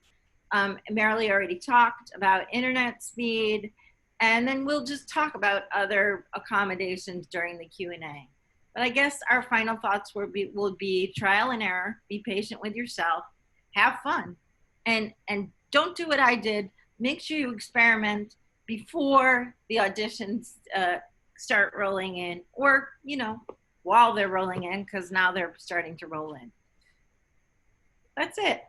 Marilee already talked about internet speed. And then we'll just talk about other accommodations during the Q&A. But I guess our final thoughts will be trial and error, be patient with yourself, have fun, and don't do what I did. Make sure you experiment before the auditions start rolling in, or, you know, while they're rolling in, because now they're starting to roll in. That's it.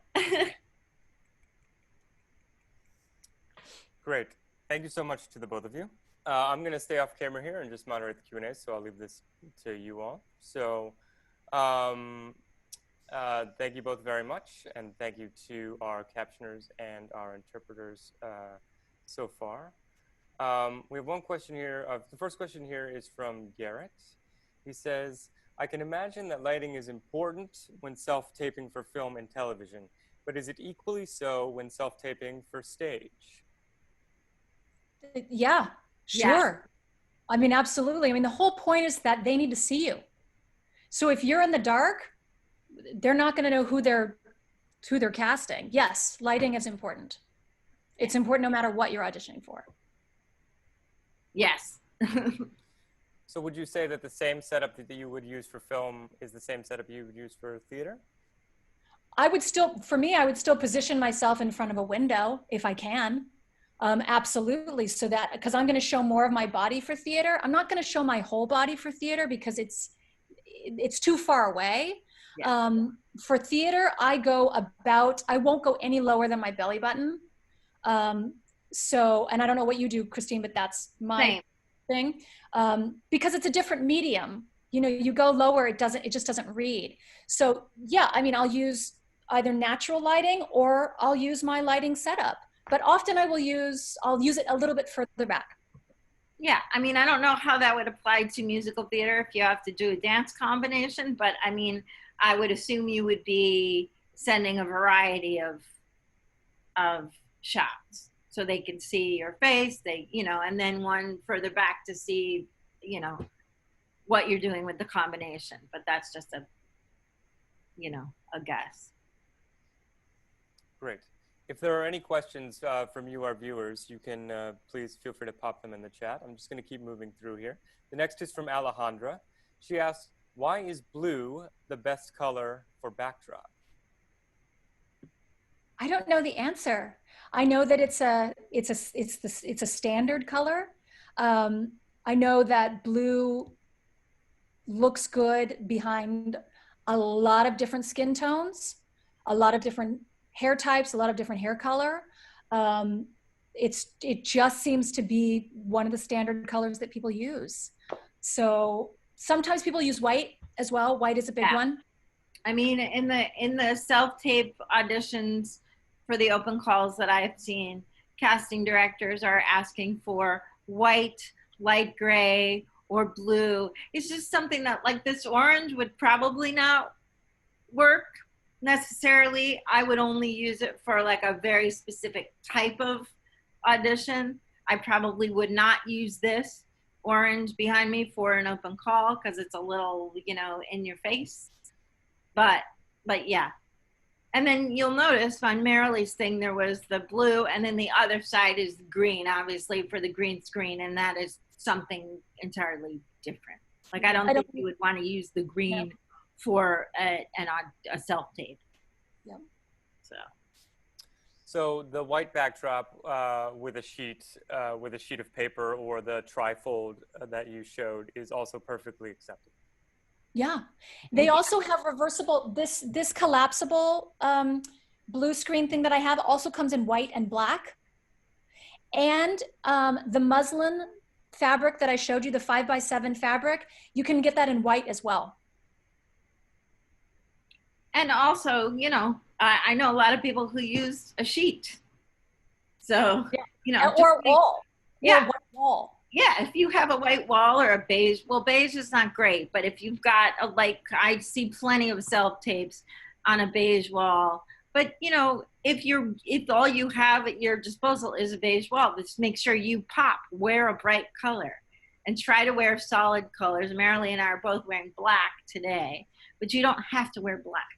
Great. Thank you so much to the both of you. I'm going to stay off camera here and just moderate the Q&A, so I'll leave this to you all. So thank you both very much, and thank you to our captioners and our interpreters so far. We have one question here. The first question here is from Garrett. He says, I can imagine that lighting is important when self-taping for film and television, but is it equally so when self-taping for stage? Yeah, sure. Yeah. I mean, absolutely. I mean, the whole point is that they need to see you. So if you're in the dark, they're not going to know who they're casting. Yes, lighting is important. It's important no matter what you're auditioning for. Yes. So would you say that the same setup that you would use for film is the same setup you would use for theater? I would still position myself in front of a window if I can. Absolutely. So that, because I'm going to show more of my body for theater. I'm not going to show my whole body for theater because it's too far away. Yeah. For theater, I won't go any lower than my belly button. So, and I don't know what you do, Christine, but that's my thing. Because it's a different medium. You know, you go lower, it just doesn't read. So yeah, I mean, I'll use either natural lighting or I'll use my lighting setup. But often I'll use it a little bit further back. Yeah, I mean, I don't know how that would apply to musical theater if you have to do a dance combination, but I mean, I would assume you would be sending a variety of shots so they can see your face, and then one further back to see, what you're doing with the combination. But that's just a guess. Great. If there are any questions from you, our viewers, you can please feel free to pop them in the chat. I'm just going to keep moving through here. The next is from Alejandra. She asks, why is blue the best color for backdrop? I don't know the answer. I know that it's a standard color. I know that blue looks good behind a lot of different skin tones, a lot of different hair types, a lot of different hair color. It just seems to be one of the standard colors that people use. So sometimes people use white as well. White is a big one. I mean, in the self-tape auditions for the open calls that I've seen, casting directors are asking for white, light gray, or blue. It's just something that, like, this orange would probably not work necessarily. I would only use it for like a very specific type of audition. I probably would not use this orange behind me for an open call because it's a little, in your face. But yeah. And then you'll notice on Marilee's thing, there was the blue, and then the other side is green, obviously, for the green screen, and that is something entirely different. Like, I don't think you would want to use the green for a self-tape. Yep. So the white backdrop with a sheet of paper or the trifold that you showed is also perfectly acceptable. Yeah, they also have reversible. This collapsible blue screen thing that I have also comes in white and black, and the muslin fabric that I showed you, the 5x7 fabric, you can get that in white as well. And also, I know a lot of people who use a sheet. So, or a wall. Yeah. Or a white wall. Yeah, if you have a white wall or a beige, well, beige is not great, but if you've got I see plenty of self-tapes on a beige wall, but if all you have at your disposal is a beige wall, just make sure you wear a bright color and try to wear solid colors. Marilee and I are both wearing black today, but you don't have to wear black.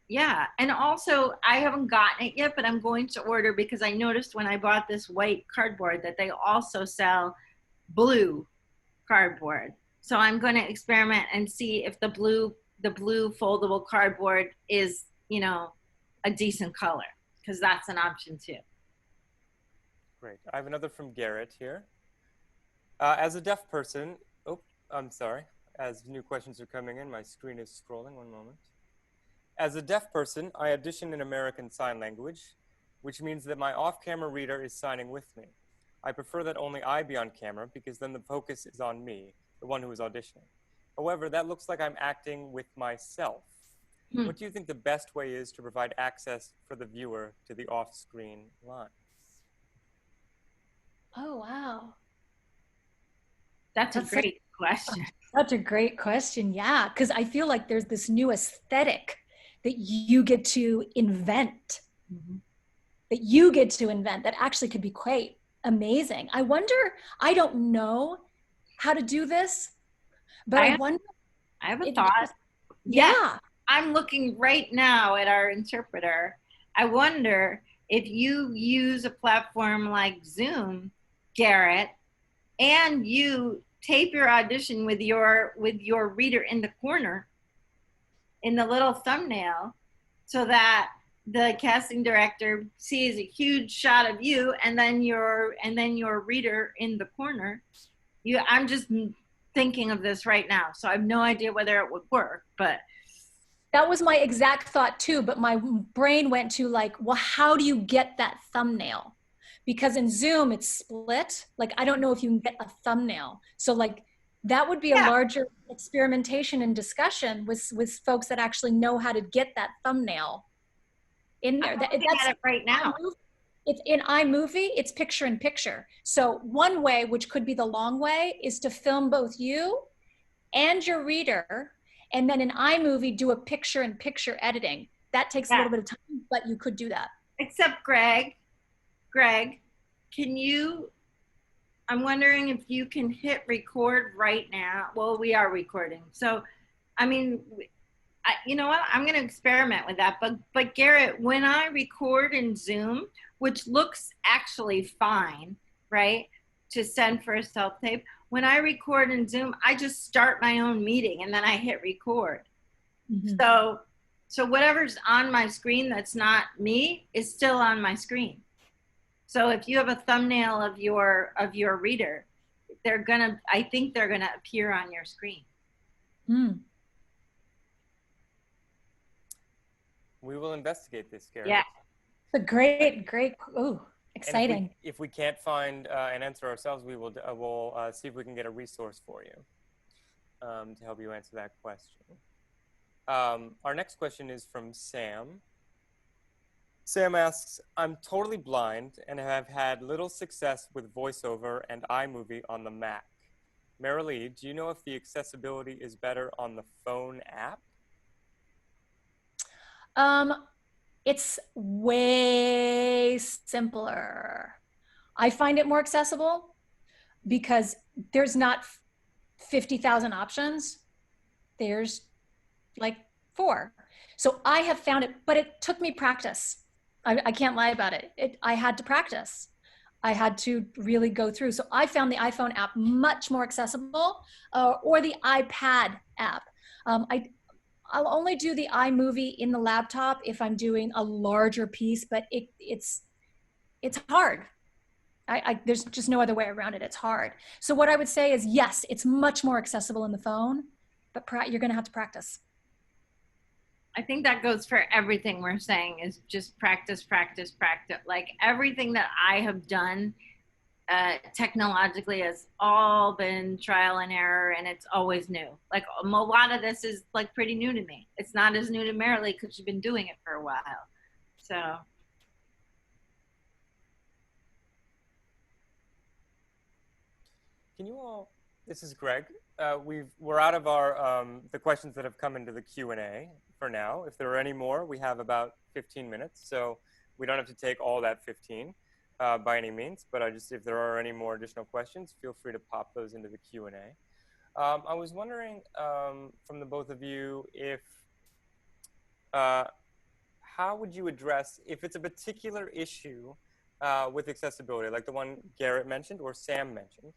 Yeah, and also I haven't gotten it yet, but I'm going to order because I noticed when I bought this white cardboard that they also sell blue cardboard. So I'm going to experiment and see if the blue foldable cardboard is, you know, a decent color, because that's an option too. Great. I have another from Garrett here. As a deaf person, oh, I'm sorry. As new questions are coming in, my screen is scrolling. One moment. As a deaf person, I audition in American Sign Language, which means that my off-camera reader is signing with me. I prefer that only I be on camera because then the focus is on me, the one who is auditioning. However, that looks like I'm acting with myself. What do you think the best way is to provide access for the viewer to the off-screen lines? Oh, wow. That's a great question. That's a great question. Yeah. Because I feel like there's this new aesthetic that you get to invent, that actually could be quite amazing. I wonder, I don't know how to do this, but I wonder. I have a thought. Yeah. I'm looking right now at our interpreter. I wonder if you use a platform like Zoom, Garrett, and you tape your audition with your reader in the corner, in the little thumbnail, so that the casting director sees a huge shot of you and then your reader in the corner. I'm just thinking of this right now, so I have no idea whether it would work, but that was my exact thought too, but my brain went to like, well, how do you get that thumbnail? Because in Zoom, it's split. Like, I don't know if you can get a thumbnail. So like, that would be a larger experimentation and discussion with folks that actually know how to get that thumbnail in there. That's it right now. It's in iMovie, it's picture in picture. So one way, which could be the long way, is to film both you and your reader, and then in iMovie do a picture in picture editing. That takes a little bit of time, but you could do that. Except Greg, can you, I'm wondering if you can hit record right now. Well, we are recording. So, I mean, you know what? I'm going to experiment with that. But Garrett, when I record in Zoom, which looks actually fine, right, to send for a self-tape, when I record in Zoom, I just start my own meeting and then I hit record. So whatever's on my screen that's not me is still on my screen. So if you have a thumbnail of your reader, I think they're gonna appear on your screen. We will investigate this, Garrett. Yeah. A great, ooh, exciting. If we can't find an answer ourselves, we'll see if we can get a resource for you to help you answer that question. Our next question is from Sam. Sam asks, I'm totally blind and have had little success with VoiceOver and iMovie on the Mac. Marilee, do you know if the accessibility is better on the phone app? It's way simpler. I find it more accessible because there's not 50,000 options. There's like 4. So I have found it, but it took me practice. I can't lie about it. I had to practice. I had to really go through. So I found the iPhone app much more accessible, or the iPad app. I'll only do the iMovie in the laptop if I'm doing a larger piece, but it's hard. There's just no other way around it. It's hard. So what I would say is, yes, it's much more accessible in the phone, but you're going to have to practice. I think that goes for everything we're saying, is just practice, practice, practice. Like everything that I have done technologically has all been trial and error, and it's always new. Like a lot of this is like pretty new to me. It's not as new to Marilee because she's been doing it for a while. So. Can you all, this is Greg. We're out of our the questions that have come into the Q&A for now. If there are any more, we have about 15 minutes, so we don't have to take all that 15 by any means, but if there are any more additional questions, feel free to pop those into the Q&A. I was wondering from the both of you if how would you address, if it's a particular issue with accessibility, like the one Garrett mentioned or Sam mentioned,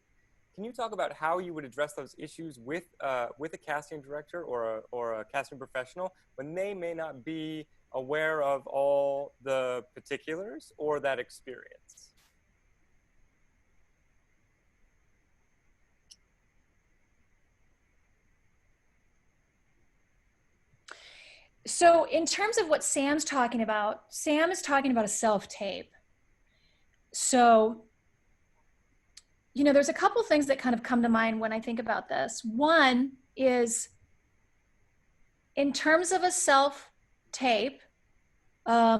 can you talk about how you would address those issues with a casting director or a casting professional when they may not be aware of all the particulars or that experience? So in terms of what Sam's talking about, Sam is talking about a self-tape. So, you know, there's a couple things that kind of come to mind when I think about this. One is, in terms of a self-tape, that's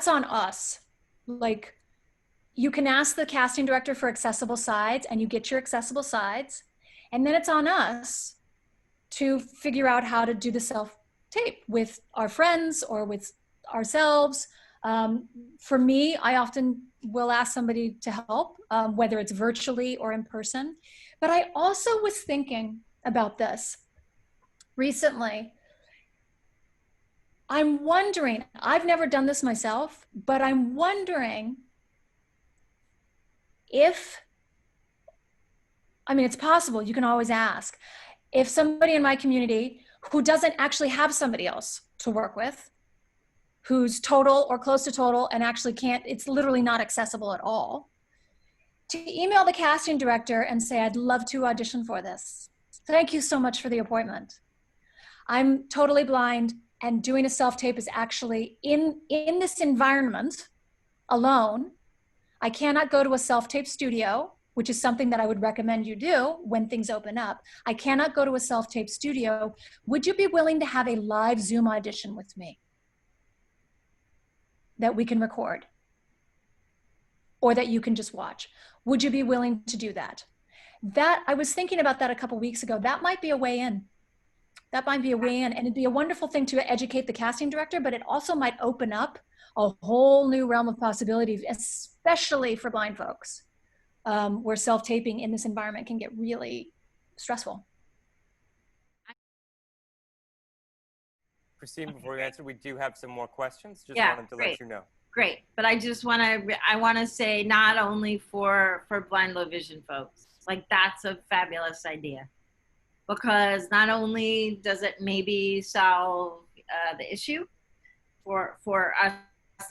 on us. Like, you can ask the casting director for accessible sides and you get your accessible sides, and then it's on us to figure out how to do the self-tape with our friends or with ourselves. For me, I often will ask somebody to help, whether it's virtually or in person. But I also was thinking about this recently. I'm wondering, I've never done this myself, but I'm wondering if, I mean, it's possible, you can always ask, if somebody in my community who doesn't actually have somebody else to work with, who's total or close to total and actually can't, it's literally not accessible at all, to email the casting director and say, I'd love to audition for this. Thank you so much for the appointment. I'm totally blind, and doing a self-tape is actually in this environment alone. I cannot go to a self-tape studio, which is something that I would recommend you do when things open up. I cannot go to a self-tape studio. Would you be willing to have a live Zoom audition with me that we can record or that you can just watch? Would you be willing to do that? That, I was thinking about that a couple weeks ago. That might be a way in. That might be a way in, and it'd be a wonderful thing to educate the casting director, but it also might open up a whole new realm of possibilities, especially for blind folks, where self-taping in this environment can get really stressful. Christine, before you answer, we do have some more questions. Just Yeah, wanted to great. let you know. Great, but I just want to, I want to say not only for blind low vision folks, like that's a fabulous idea, because not only does it maybe solve the issue for us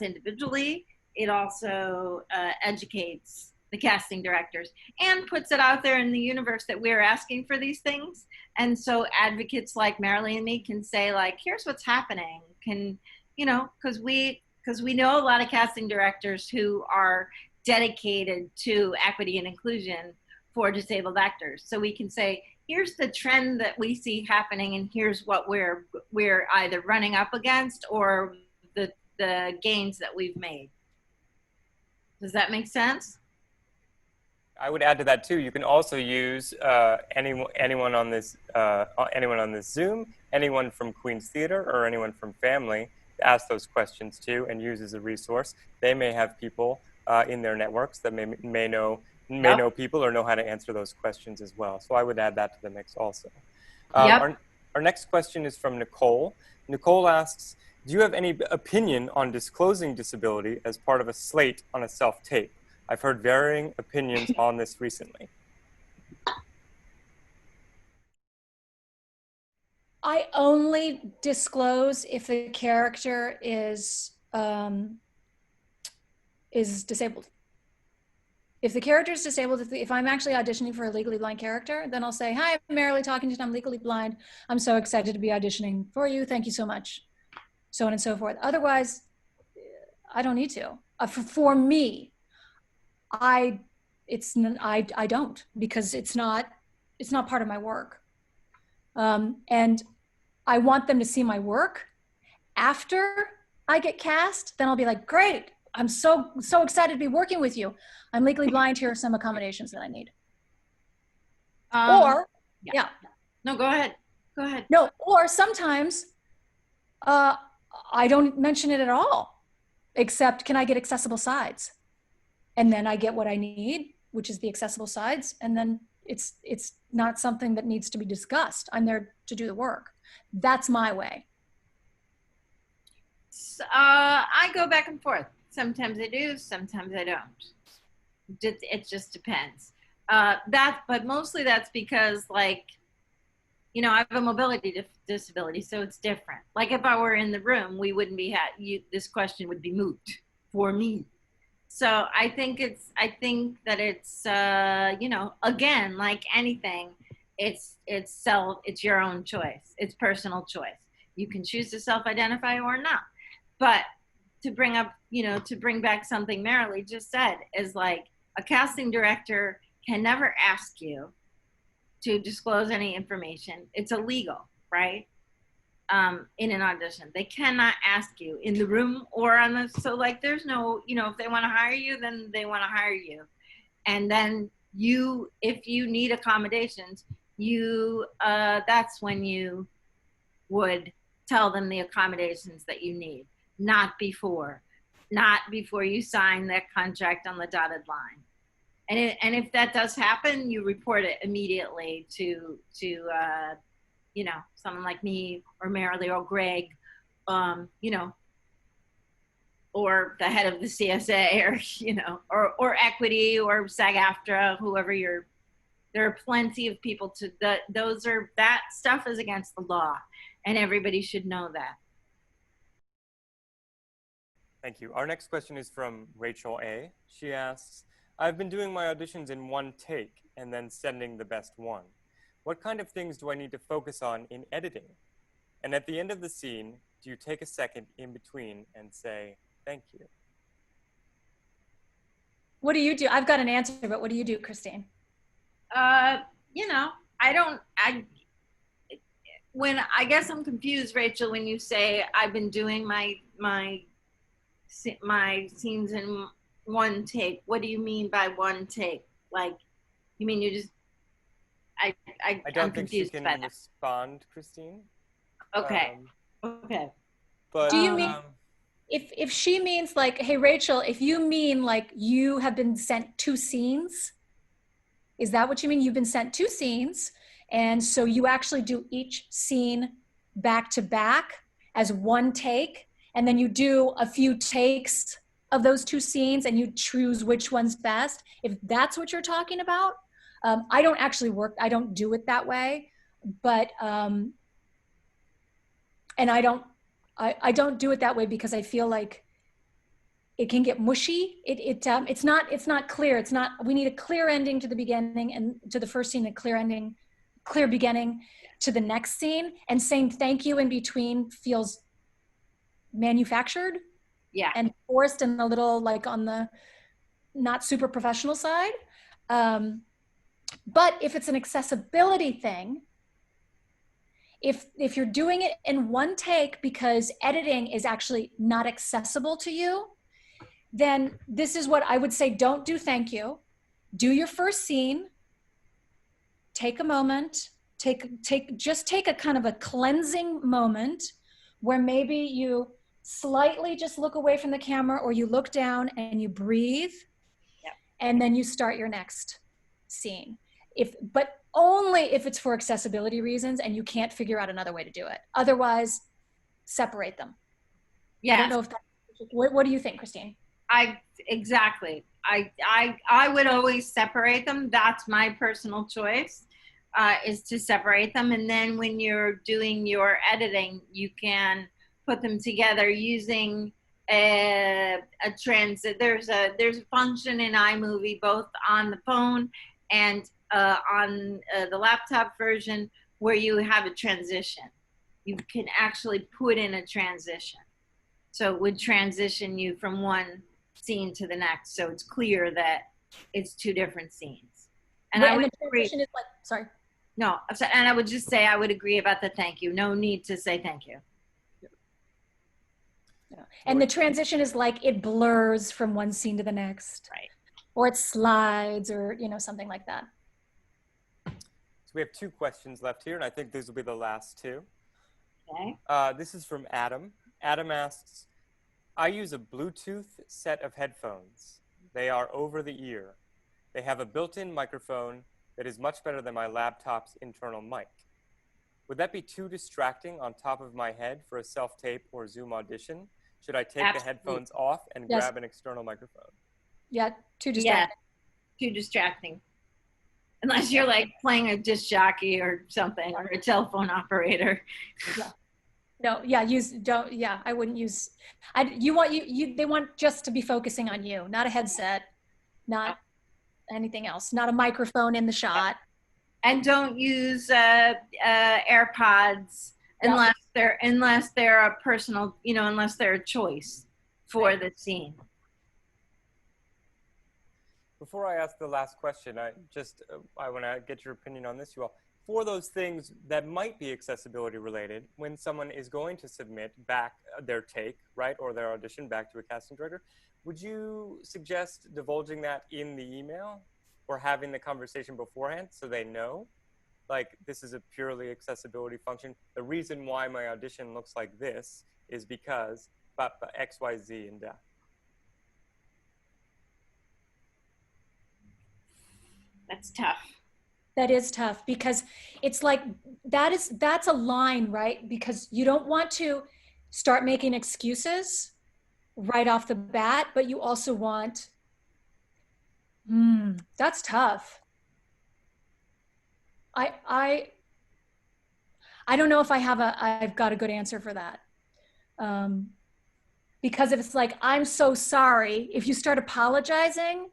individually, it also educates the casting directors and puts it out there in the universe that we're asking for these things. And so advocates like Marilee and me can say, like, here's what's happening. Can, you know, because we know a lot of casting directors who are dedicated to equity and inclusion for disabled actors. So we can say, here's the trend that we see happening, and here's what we're either running up against or the gains that we've made. Does that make sense? I would add to that too. You can also use anyone on this Zoom, anyone from Queen's Theater, or anyone from Family to ask those questions too, and use as a resource. They may have people in their networks that may know people or know how to answer those questions as well. So I would add that to the mix also. Our next question is from Nicole. Nicole asks, do you have any opinion on disclosing disability as part of a slate on a self-tape? I've heard varying opinions on this recently. I only disclose if the character is disabled. If the character is disabled, if I'm actually auditioning for a legally blind character, then I'll say, hi, I'm Marilee Talkington, I'm legally blind. I'm so excited to be auditioning for you. Thank you so much. So on and so forth. Otherwise, I don't need to. For me, I don't, because it's not part of my work. And I want them to see my work after I get cast. Then I'll be like, great, I'm so excited to be working with you. I'm legally blind. Here are some accommodations that I need. Yeah. No, go ahead. Go ahead. No, or sometimes I don't mention it at all, except can I get accessible sides? And then I get what I need, which is the accessible sides. And then it's not something that needs to be discussed. I'm there to do the work. That's my way. I go back and forth. Sometimes I do, sometimes I don't. It just depends. But mostly that's because, like, you know, I have a mobility disability, so it's different. Like if I were in the room, we wouldn't be this question would be moot for me. So I think that it's you know, again, like anything, it's your own choice. It's personal choice. You can choose to self-identify or not. But to bring up, you know, to bring back something Marilee just said is like a casting director can never ask you to disclose any information. It's illegal, right? In an audition, they cannot ask you in the room or on the, so like there's no, you know, if they want to hire you, then they want to hire you. And then if you need accommodations, that's when you would tell them the accommodations that you need, not before you sign that contract on the dotted line. And if that does happen, you report it immediately to you know, someone like me or Marilee or Greg, you know, or the head of the CSA, or, you know, or Equity or SAG-AFTRA, whoever there are plenty of people that stuff is against the law, and everybody should know that. Thank you. Our next question is from Rachel A. She asks, I've been doing my auditions in one take and then sending the best one. What kind of things do I need to focus on in editing? And at the end of the scene, do you take a second in between and say, thank you? What do you do? I've got an answer, but what do you do, Christine? You know, I guess I'm confused, Rachel, when you say I've been doing my scenes in one take. What do you mean by one take? Like, you mean you just, I don't think she can respond, Christine. Okay. Okay. But do you mean if she means like, hey Rachel, if you mean like you have been sent 2 scenes, is that what you mean? You've been sent 2 scenes, and so you actually do each scene back to back as one take, and then you do a few takes of those 2 scenes and you choose which one's best. If that's what you're talking about. I don't do it that way, but, and I don't do it that way because I feel like it can get mushy. It's not clear. We need a clear ending to the beginning and to the first scene, a clear beginning to the next scene, and saying thank you in between feels manufactured. Yeah. And forced and a little like on the not super professional side. But if it's an accessibility thing, if you're doing it in one take because editing is actually not accessible to you, then this is what I would say. Don't do thank you. Do your first scene. Take a moment. Just take a kind of a cleansing moment where maybe you slightly just look away from the camera, or you look down and you breathe. Yep. And then you start your next scene. But only if it's for accessibility reasons and you can't figure out another way to do it. Otherwise, separate them. Yeah. I don't know if what do you think, Christine? Exactly. I would always separate them. That's my personal choice, is to separate them. And then when you're doing your editing, you can put them together using a transit. There's a function in iMovie, both on the phone and on the laptop version, where you have a transition. You can actually put in a transition. So it would transition you from one scene to the next. So it's clear that it's 2 different scenes. And I would agree. Is like, sorry. No, and I would just say I would agree about the thank you. No need to say thank you. Yeah. And the transition is like it blurs from one scene to the next. Right. Or it slides, or something like that. So we have 2 questions left here, and I think these will be the last 2. Okay. This is from Adam. Adam asks, I use a Bluetooth set of headphones. They are over the ear. They have a built-in microphone that is much better than my laptop's internal mic. Would that be too distracting on top of my head for a self-tape or Zoom audition? Should I take the Absolutely. headphones off and Yes. grab an external microphone? Yeah, too Yeah, distracting. too distracting. Unless you're like playing a disc jockey or something, or a telephone operator. No, I wouldn't use, they want just to be focusing on you, not a headset, not anything else, not a microphone in the shot. And don't use AirPods unless they're a personal, unless they're a choice for the scene. Before I ask the last question, I want to get your opinion on this, you all. For those things that might be accessibility related, when someone is going to submit back their take, right, or their audition back to a casting director, would you suggest divulging that in the email or having the conversation beforehand so they know? Like, this is a purely accessibility function. The reason why my audition looks like this is because X, Y, Z, and that. That's tough. That is tough because it's like, that's a line, right? Because you don't want to start making excuses right off the bat, but you also want, that's tough. I don't know if I've got a good answer for that. Because if it's like, I'm so sorry, if you start apologizing,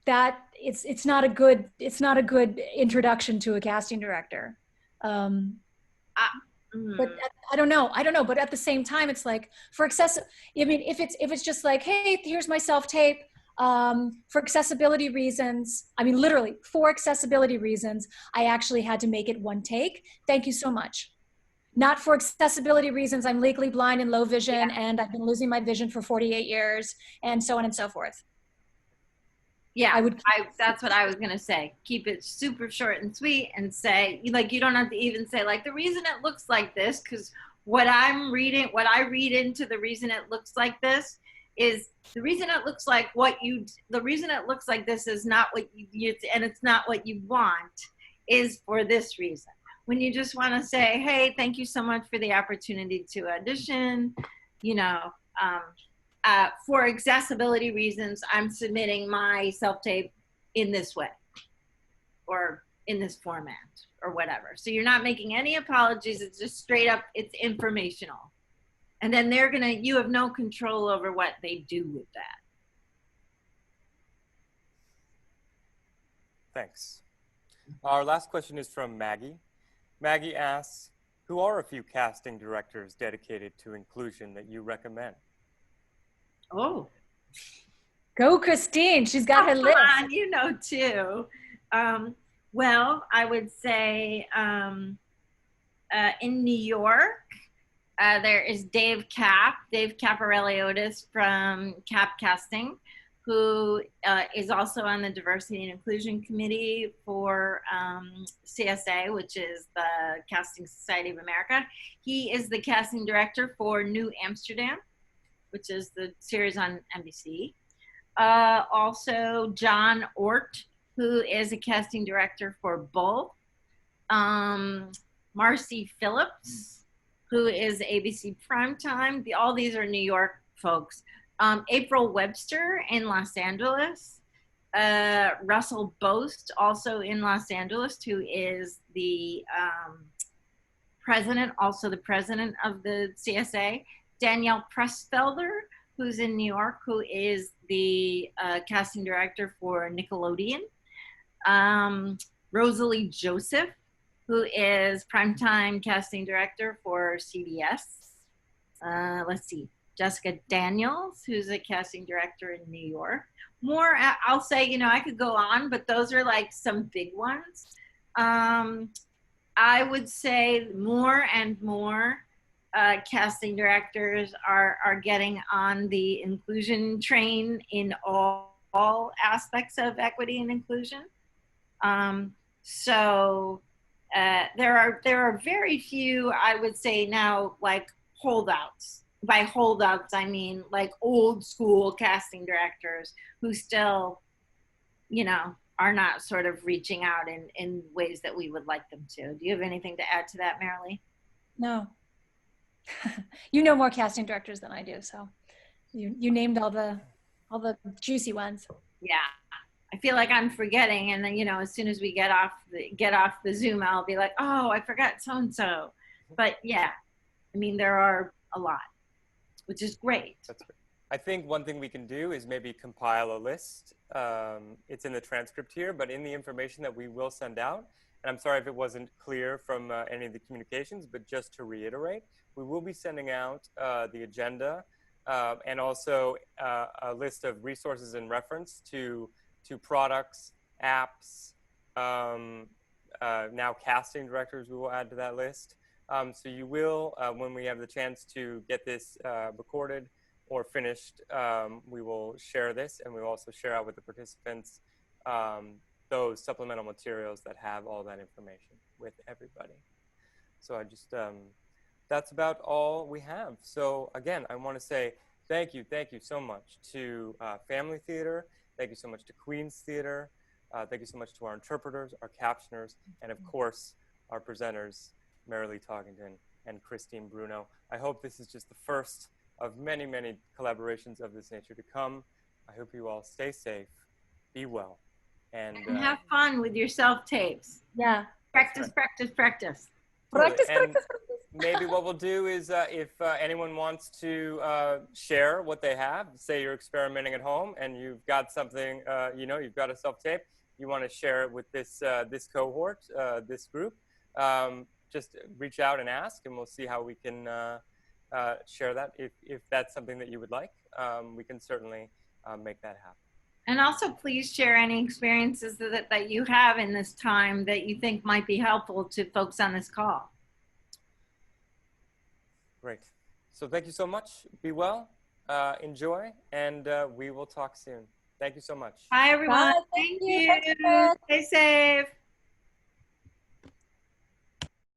that it's not a good introduction to a casting director. But I don't know. But at the same time, it's like for if it's just like, hey, here's my self-tape. For accessibility reasons, literally for accessibility reasons, I actually had to make it one take. Thank you so much. Not for accessibility reasons, I'm legally blind and low vision, and I've been losing my vision for 48 years, and so on and so forth. Yeah, that's what I was going to say. Keep it super short and sweet and say, like, you don't have to even say, like, the reason it looks like this, because what I read into the reason it looks like this is the reason it looks like this is not what you and it's not what you want, is for this reason. When you just want to say, hey, thank you so much for the opportunity to audition, for accessibility reasons, I'm submitting my self-tape in this way or in this format or whatever. So you're not making any apologies. It's just straight up, it's informational. And then you have no control over what they do with that. Thanks. Our last question is from Maggie. Maggie asks, who are a few casting directors dedicated to inclusion that you recommend? Oh. Go, Christine. She's got her list. Come on, too. Well, I would say in New York, there is Dave Caparelli-Otis from Cap Casting, who is also on the Diversity and Inclusion Committee for CSA, which is the Casting Society of America. He is the casting director for New Amsterdam, which is the series on NBC. Also, John Ort, who is a casting director for both. Marcy Phillips, who is ABC Primetime. All these are New York folks. April Webster in Los Angeles. Russell Boast, also in Los Angeles, who is the president of the CSA. Danielle Pressfelder, who's in New York, who is the casting director for Nickelodeon. Rosalie Joseph, who is primetime casting director for CBS. Let's see, Jessica Daniels, who's a casting director in New York. More, I'll say, I could go on, but those are like some big ones. I would say more and more casting directors are getting on the inclusion train in all aspects of equity and inclusion. So there are very few, I would say now, like holdouts. By holdouts, I mean like old school casting directors who still, are not sort of reaching out in ways that we would like them to. Do you have anything to add to that, Marilee? No. You know more casting directors than I do, so you named all the juicy ones. Yeah. I feel like I'm forgetting, and then as soon as we get off the Zoom, I'll be like, oh, I forgot so and so. But yeah, I mean, there are a lot, which is great. That's great. I think one thing we can do is maybe compile a list. It's in the transcript here, but in the information that we will send out, and I'm sorry if it wasn't clear from any of the communications, but just to reiterate, we will be sending out the agenda and also a list of resources and reference to products, apps, now casting directors we will add to that list. So you will, when we have the chance to get this recorded or finished, we will share this, and we will also share out with the participants those supplemental materials that have all that information with everybody. So I just, that's about all we have. So again, I want to say thank you so much to Family Theater. Thank you so much to Queen's Theater. Thank you so much to our interpreters, our captioners, and of course, our presenters, Marilee Talkington and Christine Bruno. I hope this is just the first of many, many collaborations of this nature to come. I hope you all stay safe, be well, and have fun with your self-tapes. Yeah. Practice, right. practice, practice. Practice, and practice, practice. maybe what we'll do is if anyone wants to share what they have, say you're experimenting at home and you've got something, you've got a self-tape, you want to share it with this this cohort, this group, just reach out and ask, and we'll see how we can share that. If that's something that you would like, we can certainly make that happen. And also, please share any experiences that you have in this time that you think might be helpful to folks on this call. Great. So thank you so much. Be well, enjoy, and we will talk soon. Thank you so much. Bye, everyone. Bye, Thank thank you. you. Thanks, Fred. Stay safe.